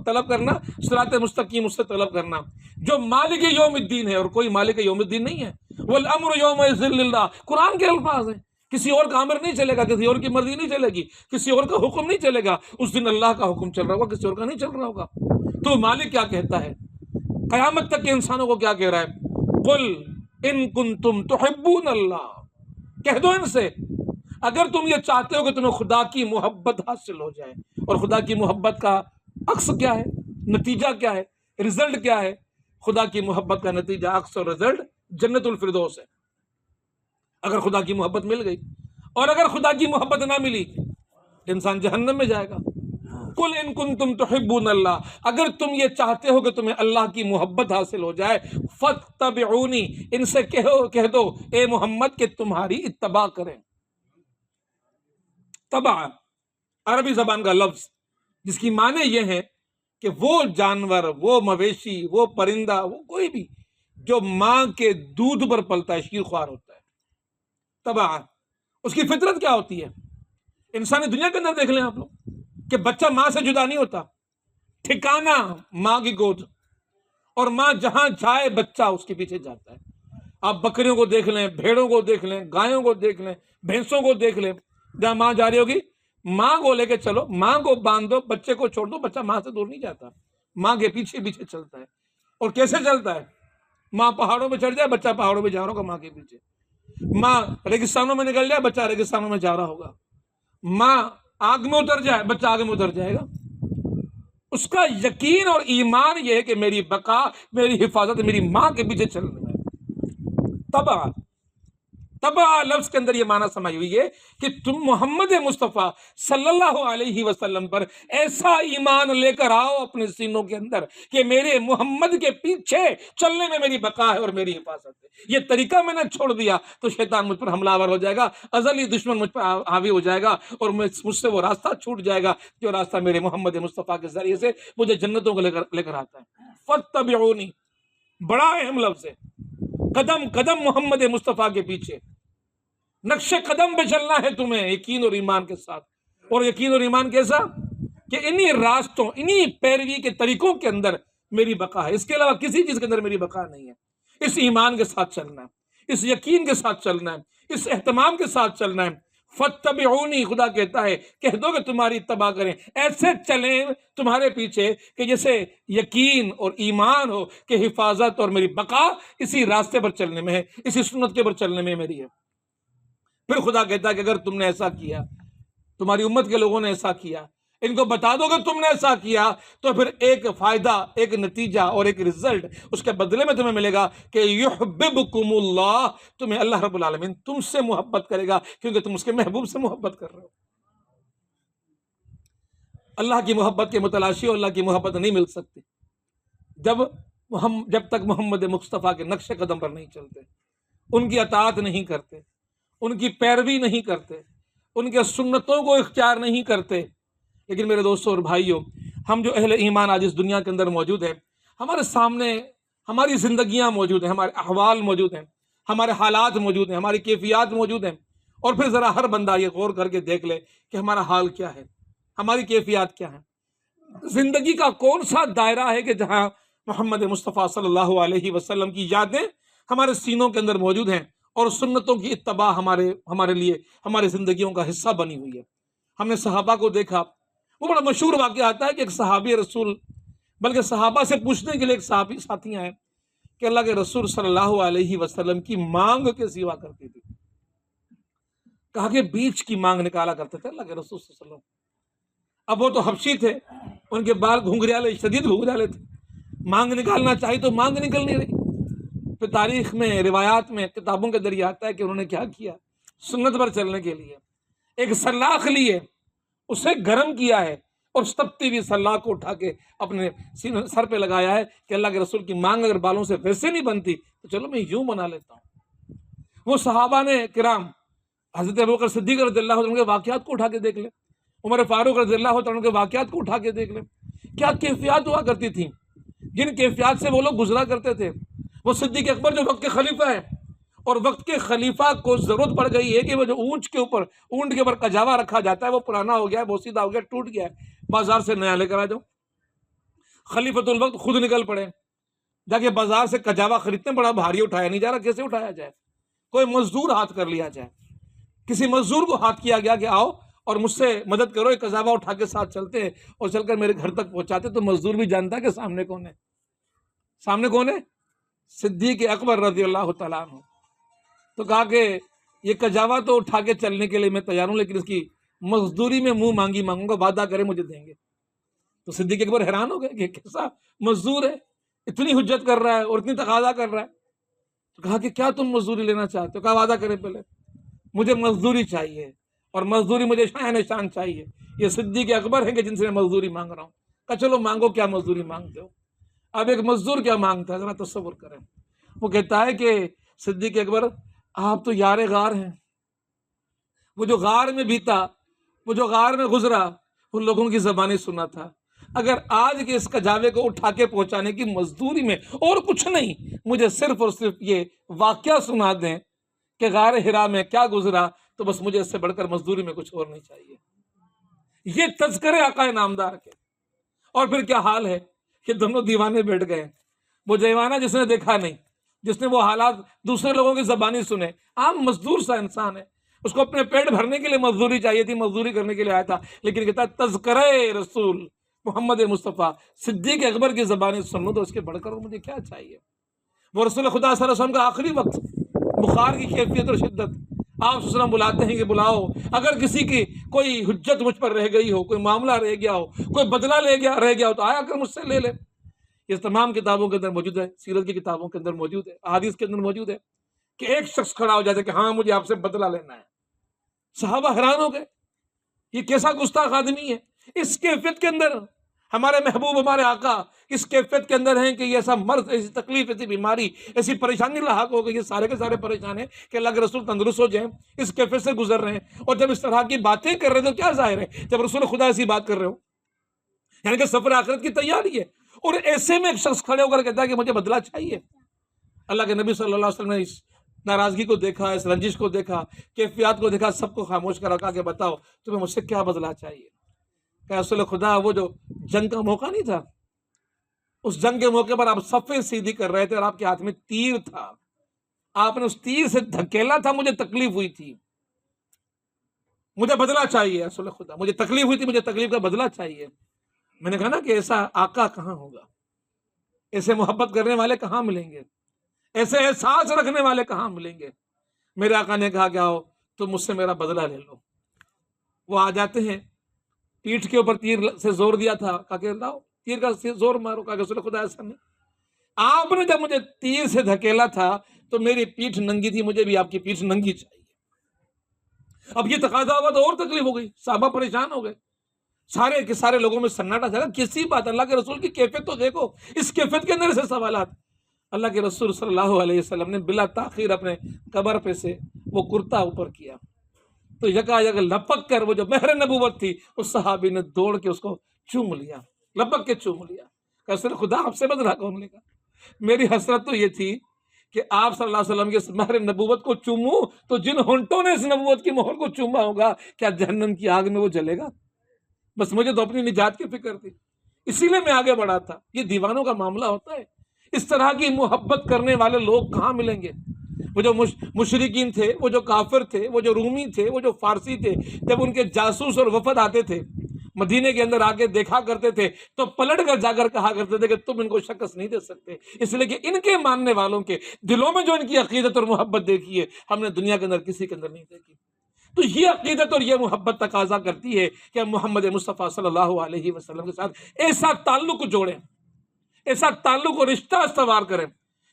طلب کرنا، صراط مستقیم اس سے طلب کرنا، جو مالک یوم الدین ہے، اور کوئی مالک یوم الدین نہیں ہے۔ والامر یومئذ للہ، قرآن کے الفاظ ہیں، کسی اور کا امر نہیں چلے گا، کسی اور کی مرضی نہیں چلے گی، کسی اور کا حکم نہیں چلے گا، اس دن اللہ کا حکم چل رہا ہوگا، کسی اور کا نہیں چل رہا ہوگا۔ تو مالک کیا کہتا ہے، قیامت تک کے انسانوں کو کیا کہہ رہا ہے، قل ان کنتم تحبون اللہ، کہہ دو ان سے اگر تم یہ چاہتے ہو کہ تمہیں خدا کی محبت حاصل ہو جائے، اور خدا کی محبت کا عکس کیا ہے، نتیجہ کیا ہے، رزلٹ کیا ہے، خدا کی محبت کا نتیجہ، عکس اور رزلٹ جنت الفردوس ہے، اگر خدا کی محبت مل گئی۔ اور اگر خدا کی محبت نہ ملی، انسان جہنم میں جائے گا۔ قل ان کنتم تحبون اللہ، اگر تم یہ چاہتے ہو کہ تمہیں اللہ کی محبت حاصل ہو جائے، فاتبعونی، ان سے کہہ دو اے محمد کہ تمہاری اتباع کریں۔ تبع عربی زبان کا لفظ جس کی معنی یہ ہے کہ وہ جانور، وہ مویشی، وہ پرندہ، وہ کوئی بھی جو ماں کے دودھ پر پلتا ہے، شیر خوار ہوتا ہے۔ تبع اس کی فطرت کیا ہوتی ہے؟ انسانی دنیا کے اندر دیکھ لیں آپ لوگ کہ بچہ ماں سے جدا نہیں ہوتا، ٹھکانہ ماں کی گود، اور ماں جہاں جائے بچہ اس کے پیچھے جاتا ہے۔ آپ بکریوں کو دیکھ لیں، بھیڑوں کو دیکھ لیں، گایوں کو دیکھ لیں، بھینسوں کو دیکھ لیں، جہاں ماں جا رہی ہوگی ماں کو لے کے چلو، ماں کو باندھ دو، بچے کو چھوڑ دو، بچہ ماں سے دور نہیں جاتا، ماں کے پیچھے پیچھے چلتا ہے۔ اور کیسے چلتا ہے؟ ماں پہاڑوں پہ چڑھ جائے، بچہ پہاڑوں پہ جا رہا ہوگا ماں کے پیچھے، ماں ریگستانوں میں نکل جائے، بچہ ریگستانوں میں جا رہا ہوگا، ماں آگ میں اتر جائے، بچہ آگ میں اتر جائے گا۔ اس کا یقین اور ایمان یہ ہے کہ میری بقا، میری حفاظت میری ماں کے پیچھے چلنے میں۔ تبع لفظ کے اندر یہ معنی سمائی ہوئی ہے کہ تم محمد مصطفیٰ صلی اللہ علیہ وسلم پر ایسا ایمان لے کر آؤ اپنے سینوں کے اندر کہ میرے محمد کے پیچھے چلنے میں میری بقا ہے اور میری حفاظت ہے۔ یہ طریقہ میں نے چھوڑ دیا تو شیطان مجھ پر حملہ آور ہو جائے گا، ازلی دشمن مجھ پر حاوی ہو جائے گا، اور مجھ سے وہ راستہ چھوٹ جائے گا جو راستہ میرے محمد مصطفیٰ کے ذریعے سے مجھے جنتوں کو لے کر آتا ہے۔ فاتبعونی بڑا اہم لفظ ہے، قدم قدم محمد مصطفیٰ کے پیچھے، نقش قدم پہ چلنا ہے تمہیں یقین اور ایمان کے ساتھ۔ اور یقین اور ایمان کیسا؟ کہ انہی راستوں، انہی پیروی کے طریقوں کے اندر میری بقا ہے، اس کے علاوہ کسی چیز کے اندر میری بقا نہیں ہے۔ اس ایمان کے ساتھ چلنا ہے، اس یقین کے ساتھ چلنا ہے، اس اہتمام کے ساتھ چلنا ہے۔ فاتبعونی، خدا کہتا ہے کہہ دو کہ تمہاری اتباع کریں، ایسے چلیں تمہارے پیچھے کہ جیسے یقین اور ایمان ہو کہ حفاظت اور میری بقا اسی راستے پر چلنے میں ہے، اسی سنت کے پر چلنے میں میری ہے۔ پھر خدا کہتا ہے کہ اگر تم نے ایسا کیا، تمہاری امت کے لوگوں نے ایسا کیا، ان کو بتا دو کہ تم نے ایسا کیا، تو پھر ایک فائدہ، ایک نتیجہ اور ایک رزلٹ اس کے بدلے میں تمہیں ملے گا کہ یحببکم اللہ، تمہیں اللہ رب العالمین تم سے محبت کرے گا، کیونکہ تم اس کے محبوب سے محبت کر رہے ہو۔ اللہ کی محبت کے متلاشی اور اللہ کی محبت نہیں مل سکتی جب تک محمد مصطفیٰ کے نقش قدم پر نہیں چلتے، ان کی اطاعت نہیں کرتے، ان کی پیروی نہیں کرتے، ان کے سنتوں کو اختیار نہیں کرتے۔ لیکن میرے دوستوں اور بھائیوں، ہم جو اہل ایمان آج اس دنیا کے اندر موجود ہیں، ہمارے سامنے ہماری زندگیاں موجود ہیں، ہمارے احوال موجود ہیں، ہمارے حالات موجود ہیں، ہماری کیفیات موجود ہیں، اور پھر ذرا ہر بندہ یہ غور کر کے دیکھ لے کہ ہمارا حال کیا ہے، ہماری کیفیات کیا ہے۔ زندگی کا کون سا دائرہ ہے کہ جہاں محمد مصطفیٰ صلی اللہ علیہ وسلم کی یادیں ہمارے سینوں کے اندر موجود ہیں اور سنتوں کی اتباع ہمارے لیے ہماری زندگیوں کا حصہ بنی ہوئی ہے۔ ہم نے صحابہ کو دیکھا، وہ بڑا مشہور واقعہ آتا ہے کہ ایک صحابی رسول، بلکہ صحابہ سے پوچھنے کے لیے ایک صحابی ساتھی آئے کہ اللہ کے رسول صلی اللہ علیہ وسلم کی مانگ کیسی ہوا کرتی تھی؟ کہا کہ بیچ کی مانگ نکالا کرتے تھے اللہ کے رسول صلی اللہ علیہ وسلم۔ اب وہ تو حبشی تھے، ان کے بال گھنگریالے، شدید گھنگریالے تھے، مانگ نکالنا چاہیے تو مانگ نکل نہیں رہی۔ پھر تاریخ میں، روایات میں، کتابوں کے ذریعے آتا ہے کہ انہوں نے کیا کیا، سنت پر چلنے کے لیے ایک سلاخ لی ہے، اسے گرم کیا ہے، اور تپتی ہوئی سلاخ کو اٹھا کے اپنے سر پہ لگایا ہے کہ اللہ کے رسول کی مانگ اگر بالوں سے ویسے نہیں بنتی تو چلو میں یوں بنا لیتا ہوں۔ وہ صحابہ نے کرام، حضرت ابوبکر صدیق رضی اللہ عنہ کے واقعات کو اٹھا کے دیکھ لیں، عمر فاروق رضی اللہ عنہ کے واقعات کو اٹھا کے دیکھ لیں، کیا کیفیات ہوا کرتی تھیں۔ جن کیفیات سے وہ لوگ گزرا کرتے تھے. وہ صدیق اکبر جو وقت کے خلیفہ ہیں، اور وقت کے خلیفہ کو ضرورت پڑ گئی ہے کہ وہ جو اونٹ کے اوپر کجاوا رکھا جاتا ہے وہ پرانا ہو گیا ہے، بوسیدہ ہو گیا، ٹوٹ گیا ہے، بازار سے نیا لے کر آ جاؤ. خلیفۃ الوقت خود نکل پڑے، جا کے بازار سے کجاوا خریدتے ہیں. بڑا بھاری اٹھایا نہیں جا رہا، کیسے اٹھایا جائے؟ کوئی مزدور ہاتھ کر لیا جائے. کسی مزدور کو ہاتھ کیا گیا کہ آؤ اور مجھ سے مدد کرو، ایک کجاوا اٹھا کے ساتھ چلتے ہیں اور چل کر میرے گھر تک پہنچاتے. تو مزدور بھی جانتا ہے کہ سامنے کون ہے. سامنے کون ہے؟ صدیق اکبر رضی اللہ تعالیٰ عنہ. تو کہا کہ یہ کجاوا تو اٹھا کے چلنے کے لیے میں تیار ہوں، لیکن اس کی مزدوری میں منہ مانگی مانگوں گا، وعدہ کرے مجھے دیں گے. تو صدیق اکبر حیران ہو گئے کہ کیسا مزدور ہے، اتنی حجت کر رہا ہے اور اتنی تقاضا کر رہا ہے. تو کہا کہ کیا تم مزدوری لینا چاہتے ہو؟ کہا وعدہ کرے پہلے. مجھے مزدوری چاہیے، اور مزدوری مجھے شان چاہیے. یہ صدیق اکبر ہے کہ جن سے میں مزدوری مانگ رہا ہوں. کہا چلو مانگو، کیا مزدوری مانگتے ہو؟ اب ایک مزدور کیا مانگتا ہے ذرا تصور کریں. وہ کہتا ہے کہ صدیق اکبر آپ تو یار غار ہیں. وہ جو غار میں بیتا، وہ جو غار میں گزرا، ان لوگوں کی زبانیں سنا تھا. اگر آج کے اس کجاوے کو اٹھا کے پہنچانے کی مزدوری میں اور کچھ نہیں، مجھے صرف اور صرف یہ واقعہ سنا دیں کہ غار ہرا میں کیا گزرا، تو بس مجھے اس سے بڑھ کر مزدوری میں کچھ اور نہیں چاہیے. یہ تذکرے آقا نامدار کے. اور پھر کیا حال ہے کہ دونوں دیوانے بیٹھ گئے. وہ دیوانہ جس نے دیکھا نہیں، جس نے وہ حالات دوسرے لوگوں کی زبانی سنے، عام مزدور سا انسان ہے، اس کو اپنے پیٹ بھرنے کے لیے مزدوری چاہیے تھی، مزدوری کرنے کے لیے آیا تھا، لیکن کہتا تذکرے رسول محمد مصطفیٰ صدیق اکبر کی زبانی سن لوں تو اس کے بڑھ کر مجھے کیا چاہیے. وہ رسول خدا صلی اللہ علیہ وسلم کا آخری وقت، بخار کی کیفیت اور شدت، آپ صلی اللہ علیہ وسلم بلاتے ہیں کہ بلاؤ، اگر کسی کی کوئی حجت مجھ پر رہ گئی ہو، کوئی معاملہ رہ گیا ہو، کوئی بدلہ رہ گیا ہو، تو آیا کر مجھ سے لے لے. یہ تمام کتابوں کے اندر موجود ہے، سیرت کی کتابوں کے اندر موجود ہے، احادیث کے اندر موجود ہے کہ ایک شخص کھڑا ہو جاتا ہے کہ ہاں مجھے آپ سے بدلہ لینا ہے. صحابہ حیران ہو گئے، یہ کیسا گستاخ آدمی ہے. اس کیفیت کے اندر ہمارے محبوب، ہمارے آقا اس کیفیت کے اندر ہیں کہ یہ ایسا مرض، ایسی تکلیف، ایسی بیماری، ایسی پریشانی لاحق ہو گئی، یہ سارے کے سارے پریشان ہیں کہ اللہ کے رسول تندرست ہو جائیں. اس کیفیت سے گزر رہے ہیں، اور جب اس طرح کی باتیں کر رہے ہیں تو کیا ظاہر ہے جب رسول خدا ایسی بات کر رہے ہو، یعنی کہ سفر آخرت کی تیاری ہے. اور ایسے میں ایک شخص کھڑے ہو کر کہتا ہے کہ مجھے بدلہ چاہیے. اللہ کے نبی صلی اللہ علیہ وسلم نے اس ناراضگی کو دیکھا، اس رنجش کو دیکھا، کیفیات کو دیکھا، سب کو خاموش کر رکھا کہ بتاؤ تمہیں مجھ سے کیا بدلہ چاہیے. کہ رسول خدا وہ جو جنگ کا موقع نہیں تھا، اس جنگ کے موقع پر آپ صفیں سیدھی کر رہے تھے اور آپ کے ہاتھ میں تیر تھا، آپ نے اس تیر سے دھکیلا تھا، مجھے تکلیف ہوئی تھی، مجھے بدلہ چاہیے. رسول خدا مجھے تکلیف ہوئی تھی، مجھے تکلیف کا بدلہ چاہیے. میں نے کہا نا کہ ایسا آقا کہاں ہوگا، ایسے محبت کرنے والے کہاں ملیں گے، ایسے احساس رکھنے والے کہاں ملیں گے. میرے آقا نے کہا کہ آؤ تم مجھ سے میرا بدلہ لے لو. وہ آ جاتے ہیں، پیٹھ کے اوپر تیر سے زور دیا تھا، کہا کہ لاؤ تیر کا زور مارو. کہا کہ رسول خدا ایسا نہیں، آپ نے جب مجھے تیر سے دھکیلا تھا تو میری پیٹھ ننگی تھی، مجھے بھی آپ کی پیٹھ ننگی چاہیے. اب یہ تقاضا ہوا تو اور تکلیف ہو گئی، صحابہ پریشان ہو گئے، سارے کے سارے لوگوں میں سناٹا چلا. کسی بات، اللہ کے رسول کی کیفیت تو دیکھو، اس کیفیت کے اندر سے سوالات. اللہ کے رسول صلی اللہ علیہ وسلم نے بلا تاخیر اپنے قبر پہ سے وہ کرتا اوپر کیا تو یکا یک لپک کر وہ جو مہر نبوت تھی اس صحابی نے دوڑ کے اس کو چوم لیا، لپک کے چوم لیا. کہ رسول خدا آپ سے بدلہ کون لے گا؟ میری حسرت تو یہ تھی کہ آپ صلی اللہ علیہ وسلم کے اس مہر نبوت کو چوموں تو جن ہونٹوں نے اس نبوت کی مہر کو چوما ہوگا کیا جہنم کی آگ میں وہ جلے گا؟ بس مجھے تو اپنی نجات کی فکر تھی، اسی لیے میں آگے بڑھا تھا. یہ دیوانوں کا معاملہ ہوتا ہے. اس طرح کی محبت کرنے والے لوگ کہاں ملیں گے؟ وہ جو مشرکین تھے، وہ جو کافر تھے، وہ جو رومی تھے، وہ جو فارسی تھے، جب ان کے جاسوس اور وفد آتے تھے مدینے کے اندر آ کے دیکھا کرتے تھے تو پلٹ کر جا کر کہا کرتے تھے کہ تم ان کو شکست نہیں دے سکتے، اس لیے کہ ان کے ماننے والوں کے دلوں میں جو ان کی عقیدت اور محبت دیکھی ہے ہم نے دنیا کے اندر کسی کے اندر نہیں دیکھی. تو یہ عقیدت اور یہ محبت تقاضا کرتی ہے کہ ہم محمد مصطفیٰ صلی اللہ علیہ وسلم کے ساتھ ایسا تعلق جوڑیں، ایسا تعلق اور رشتہ استوار کریں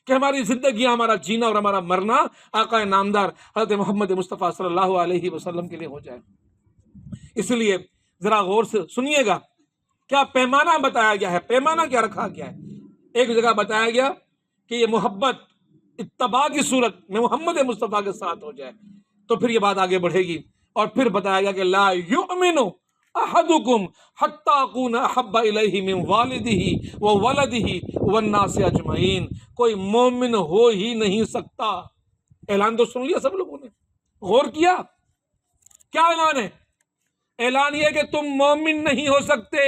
کہ ہماری زندگیاں، ہمارا جینا اور ہمارا مرنا آقا نامدار حضرت محمد مصطفیٰ صلی اللہ علیہ وسلم کے لیے ہو جائے. اس لیے ذرا غور سے سنیے گا، کیا پیمانہ بتایا گیا ہے، پیمانہ کیا رکھا گیا ہے. ایک جگہ بتایا گیا کہ یہ محبت اتباع کی صورت میں محمد مصطفیٰ کے ساتھ ہو جائے تو پھر یہ بات آگے بڑھے گی. اور پھر بتایا گیا کہ لا یؤمن احدکم حتی اکون احب الیہ من والدہ وولدہ والناس اجمعین، کوئی مومن ہو ہی نہیں سکتا۔ اعلان تو سن لیا سب لوگوں نے، غور کیا کیا اعلان ہے؟ اعلان یہ کہ تم مومن نہیں ہو سکتے،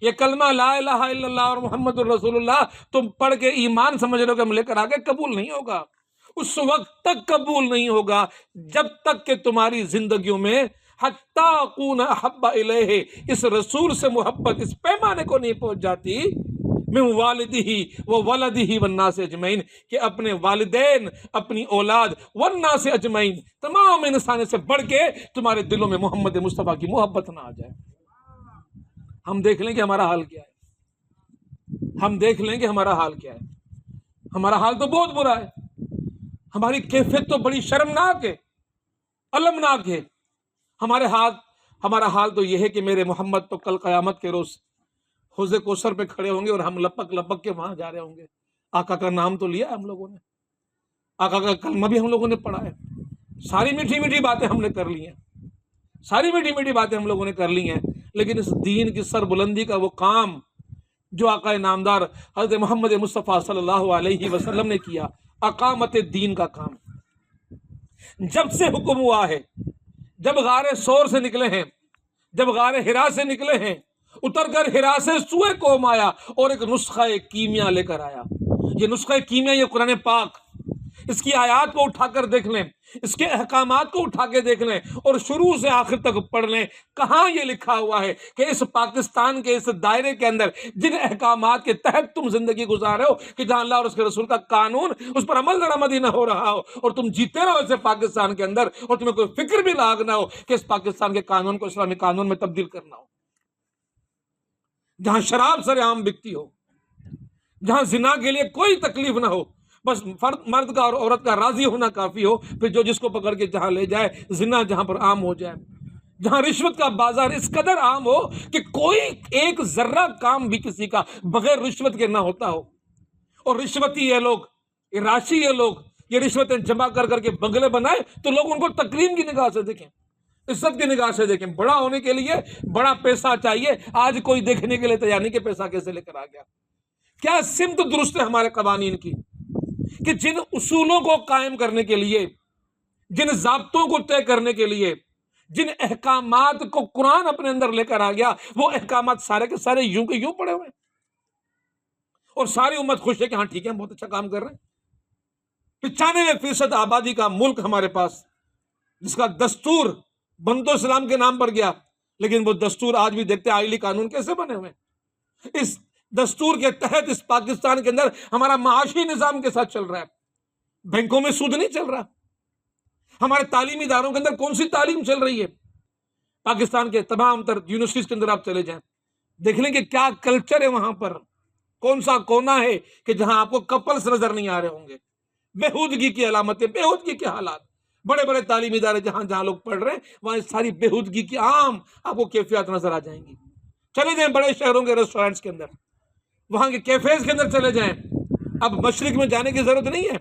یہ کلمہ لا الہ الا اللہ اور محمد الرسول اللہ تم پڑھ کے ایمان سمجھ لو کہ ہم لے کر آگے، قبول نہیں ہوگا۔ اس وقت تک قبول نہیں ہوگا جب تک کہ تمہاری زندگیوں میں حتی اکون احب الیہ، اس رسول سے محبت اس پیمانے کو نہیں پہنچ جاتی، من والدہ وولدہ والناس اجمعین، کہ اپنے والدین، اپنی اولاد، والناس اجمعین، تمام انسان سے بڑھ کے تمہارے دلوں میں محمد مصطفیٰ کی محبت نہ آ جائے۔ ہم دیکھ لیں کہ ہمارا حال کیا ہے، ہم دیکھ لیں کہ ہمارا حال کیا ہے۔ ہمارا حال تو بہت برا ہے، ہماری کیفیت تو بڑی شرمناک ہے، المناک ہے۔ ہمارا حال تو یہ ہے کہ میرے محمد تو کل قیامت کے روز حوض کوثر پہ کھڑے ہوں گے اور ہم لپک لپک کے وہاں جا رہے ہوں گے۔ آقا کا نام تو لیا ہم لوگوں نے، آقا کا کلمہ بھی ہم لوگوں نے پڑھا ہے، ساری میٹھی میٹھی باتیں ہم نے کر لی ہیں، ساری میٹھی میٹھی باتیں ہم لوگوں نے کر لی ہیں، لیکن اس دین کی سربلندی کا وہ کام جو آقا نامدار حضرت محمد مصطفیٰ صلی اللہ علیہ وسلم نے کیا، اقامت دین کا کام، جب سے حکم ہوا ہے، جب غار سور سے نکلے ہیں، جب غار حرا سے نکلے ہیں، اتر کر حرا سے سوئے قوم آیا اور ایک نسخہ کیمیا لے کر آیا۔ یہ نسخہ کیمیا، یہ قرآن پاک، اس کی آیات کو اٹھا کر دیکھ لیں، اس کے احکامات کو اٹھا کے دیکھ لیں اور شروع سے آخر تک پڑھ لیں، کہاں یہ لکھا ہوا ہے کہ اس پاکستان کے اس دائرے کے اندر جن احکامات کے تحت تم زندگی گزار رہے ہو، کہ جہاں اللہ اور اس کے رسول کا قانون، اس پر عمل درآمدی نہ ہو رہا ہو، اور تم جیتے رہو اسے پاکستان کے اندر، اور تمہیں کوئی فکر بھی لاگ نہ ہو کہ اس پاکستان کے قانون کو اسلامی قانون میں تبدیل کرنا ہو، جہاں شراب سر عام بکتی ہو، جہاں زنا کے لیے کوئی تکلیف نہ ہو، بس مرد کا اور عورت کا راضی ہونا کافی ہو، پھر جو جس کو پکڑ کے جہاں لے جائے، زنا جہاں پر عام ہو جائے، جہاں رشوت کا بازار اس قدر عام ہو کہ کوئی ایک ذرہ کام بھی کسی کا بغیر رشوت کے نہ ہوتا ہو، اور رشوتی یہ لوگ، یہ راشی یہ لوگ، یہ رشوتیں جمع کر کر کے بنگلے بنائے تو لوگ ان کو تکریم کی نگاہ سے دیکھیں، عزت کی نگاہ سے دیکھیں۔ بڑا ہونے کے لیے بڑا پیسہ چاہیے، آج کوئی دیکھنے کے لیے تیار نہیں کہ پیسہ کیسے لے کر آ گیا۔ کیا سمت درست ہے ہمارے قوانین کی کہ جن اصولوں کو قائم کرنے کے لیے، جن ضابطوں کو طے کرنے کے لیے، جن احکامات کو قرآن اپنے اندر لے کر آ گیا، وہ احکامات سارے کے سارے یوں کے یوں پڑے ہوئے، اور ساری امت خوش ہے کہ ہاں ٹھیک ہے، ہم بہت اچھا کام کر رہے ہیں۔ 95% آبادی کا ملک ہمارے پاس، جس کا دستور بندو اسلام کے نام پر گیا، لیکن وہ دستور آج بھی دیکھتے آئلی قانون کیسے بنے ہوئے ہیں۔ اس دستور کے تحت اس پاکستان کے اندر ہمارا معاشی نظام کے ساتھ چل رہا ہے، بینکوں میں سود نہیں چل رہا، ہمارے تعلیمی اداروں کے اندر کون سی تعلیم چل رہی ہے؟ پاکستان کے تمام تر یونیورسٹیز کے اندر آپ چلے جائیں، دیکھ لیں کہ کیا کلچر ہے وہاں پر، کون سا کونا ہے کہ جہاں آپ کو کپلز نظر نہیں آ رہے ہوں گے، بےہودگی کی علامتیں، بےہودگی کے حالات، بڑے بڑے تعلیمی ادارے جہاں لوگ پڑھ رہے ہیں وہاں ساری بےہودگی کی عام آپ کو کیفیات نظر آ جائیں گی۔ چلے جائیں بڑے شہروں کے ریسٹورینٹس کے اندر، وہاں کے کیفیز کے اندر چلے جائیں، اب مشرق میں جانے کی ضرورت نہیں ہے،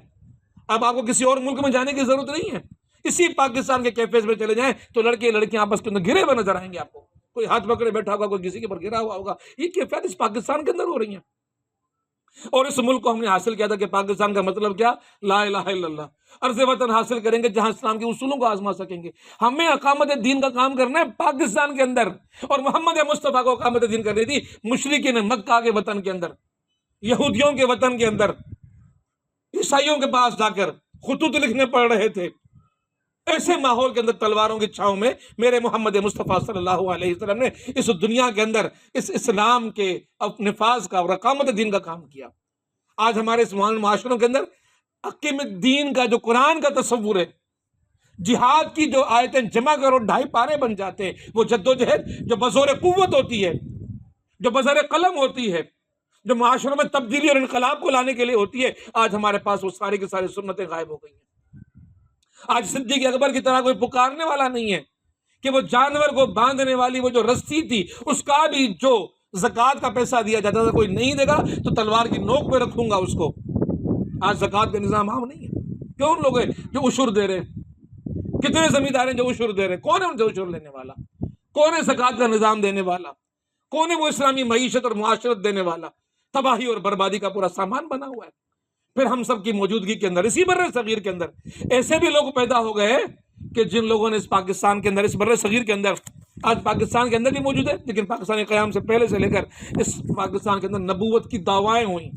اب آپ کو کسی اور ملک میں جانے کی ضرورت نہیں ہے، اسی پاکستان کے کیفیز میں چلے جائیں تو لڑکے لڑکیاں آپس کے اندر گرے ہوئے نظر آئیں گے آپ کو، کوئی ہاتھ پکڑے بیٹھا ہوگا، کوئی کسی کے پر گرا ہوا ہوگا۔ یہ کیفیت اس پاکستان کے اندر ہو رہی ہیں، اور اس ملک کو ہم نے حاصل کیا تھا کہ پاکستان کا مطلب کیا؟ لا الہ الا اللہ، عرض وطن حاصل کریں گے جہاں اسلام کے اصولوں کو آزما سکیں گے۔ ہمیں اقامت دین کا کام کرنا ہے پاکستان کے اندر، اور محمد مصطفیٰ کو اقامت دین کرنی تھی مشرکین مکہ کے وطن کے اندر، یہودیوں کے وطن کے اندر، عیسائیوں کے پاس جا کر خطوط لکھنے پڑ رہے تھے۔ ایسے ماحول کے اندر تلواروں کی چھاؤں میں میرے محمد مصطفیٰ صلی اللہ علیہ وسلم نے اس دنیا کے اندر اس اسلام کے نفاذ کا اور اقامت دین کا کام کیا۔ آج ہمارے اس معاشروں کے اندر اقامت دین کا جو قرآن کا تصور ہے، جہاد کی جو آیتیں جمع کرو 2.5 پارے بن جاتے ہیں، وہ جدوجہد جو بزور قوت ہوتی ہے، جو بزر قلم ہوتی ہے، جو معاشروں میں تبدیلی اور انقلاب کو لانے کے لیے ہوتی ہے، آج ہمارے پاس وہ ساری کی ساری سنتیں غائب ہو گئی ہیں۔ آج صدیق اکبر کی طرح کوئی پکارنے والا نہیں ہے کہ وہ جانور کو باندھنے والی وہ جو رسی تھی اس کا بھی جو زکوٰۃ کا پیسہ دیا جاتا تھا، کوئی نہیں دے گا تو تلوار کی نوک پہ رکھوں گا اس کو۔ آج زکوٰۃ کا نظام عام نہیں ہے۔ کون لوگ ہیں جو عشر دے رہے ہیں؟ کتنے زمیندار ہیں جو عشر دے رہے ہیں؟ کون ہے ان سے عشر لینے والا؟ کون ہے زکوٰۃ کا نظام دینے والا؟ کون ہے وہ اسلامی معیشت اور معاشرت دینے والا؟ تباہی اور بربادی کا پورا سامان بنا ہوا ہے۔ پھر ہم سب کی موجودگی کے اندر، اسی بر صغیر کے اندر ایسے بھی لوگ پیدا ہو گئے کہ جن لوگوں نے اس پاکستان کے اندر، اس بر صغیر کے اندر، آج پاکستان کے اندر بھی موجود ہے، لیکن پاکستانی قیام سے پہلے سے لے کر اس پاکستان کے اندر نبوت کی دعوائیں ہوئیں،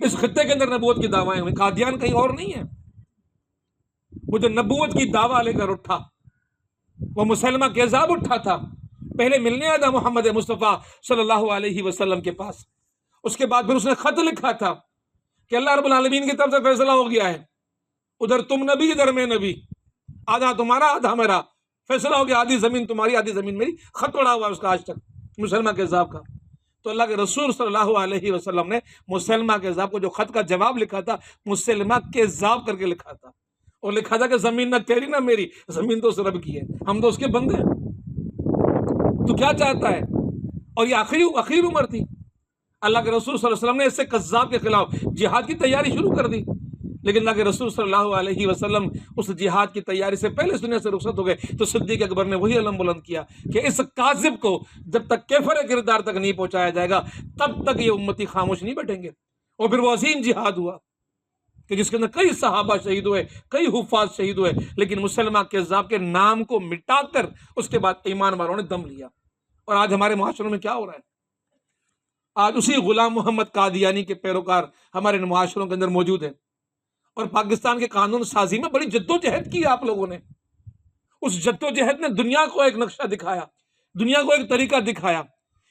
اس خطے کے اندر نبوت کی دعوائیں ہوئیں۔ قادیان کہیں اور نہیں ہے۔ وہ جو نبوت کی دعویٰ لے کر اٹھا، وہ مسلمہ کذاب اٹھا تھا، پہلے ملنے آیا تھا محمد مصطفیٰ صلی اللہ علیہ وسلم کے پاس، اس کے بعد پھر اس نے خط لکھا تھا کہ اللہ رب العالمین کی طرف سے فیصلہ ہو گیا ہے، ادھر تم نبی ادھر میں نبی، آدھا تمہارا آدھا میرا، فیصلہ ہو گیا، آدھی زمین تمہاری آدھی زمین میری۔ خط پڑا ہوا اس کا آج تک مسلمہ کذاب کا۔ تو اللہ کے رسول صلی اللہ علیہ وسلم نے مسلمہ کذاب کو جو خط کا جواب لکھا تھا، مسلمہ کذاب کر کے لکھا تھا، اور لکھا تھا کہ زمین نہ تیری نہ میری، زمین تو اس رب کی ہے، ہم تو اس کے بندے ہیں۔ تو کیا چاہتا ہے؟ اور یہ آخری عمر تھی، اللہ کے رسول صلی اللہ علیہ وسلم نے اس سے کذاب کے خلاف جہاد کی تیاری شروع کر دی، لیکن اللہ کے رسول صلی اللہ علیہ وسلم اس جہاد کی تیاری سے پہلے دنیا سے رخصت ہو گئے۔ تو صدیق اکبر نے وہی علم بلند کیا کہ اس کاذب کو جب تک کفر کردار تک نہیں پہنچایا جائے گا، تب تک یہ امتی خاموش نہیں بیٹھیں گے۔ اور پھر وہ عظیم جہاد ہوا کہ جس کے اندر کئی صحابہ شہید ہوئے، کئی حفاظ شہید ہوئے، لیکن مسلمہ کذاب کے نام کو مٹا کر اس کے بعد ایمان والوں نے دم لیا۔ اور آج ہمارے معاشروں میں کیا ہو رہا ہے؟ آج اسی غلام محمد قادیانی کے پیروکار ہمارے معاشروں کے اندر موجود ہیں، اور پاکستان کے قانون سازی میں بڑی جدوجہد کی آپ لوگوں نے۔ اس جدوجہد نے دنیا کو ایک نقشہ دکھایا، دنیا کو ایک طریقہ دکھایا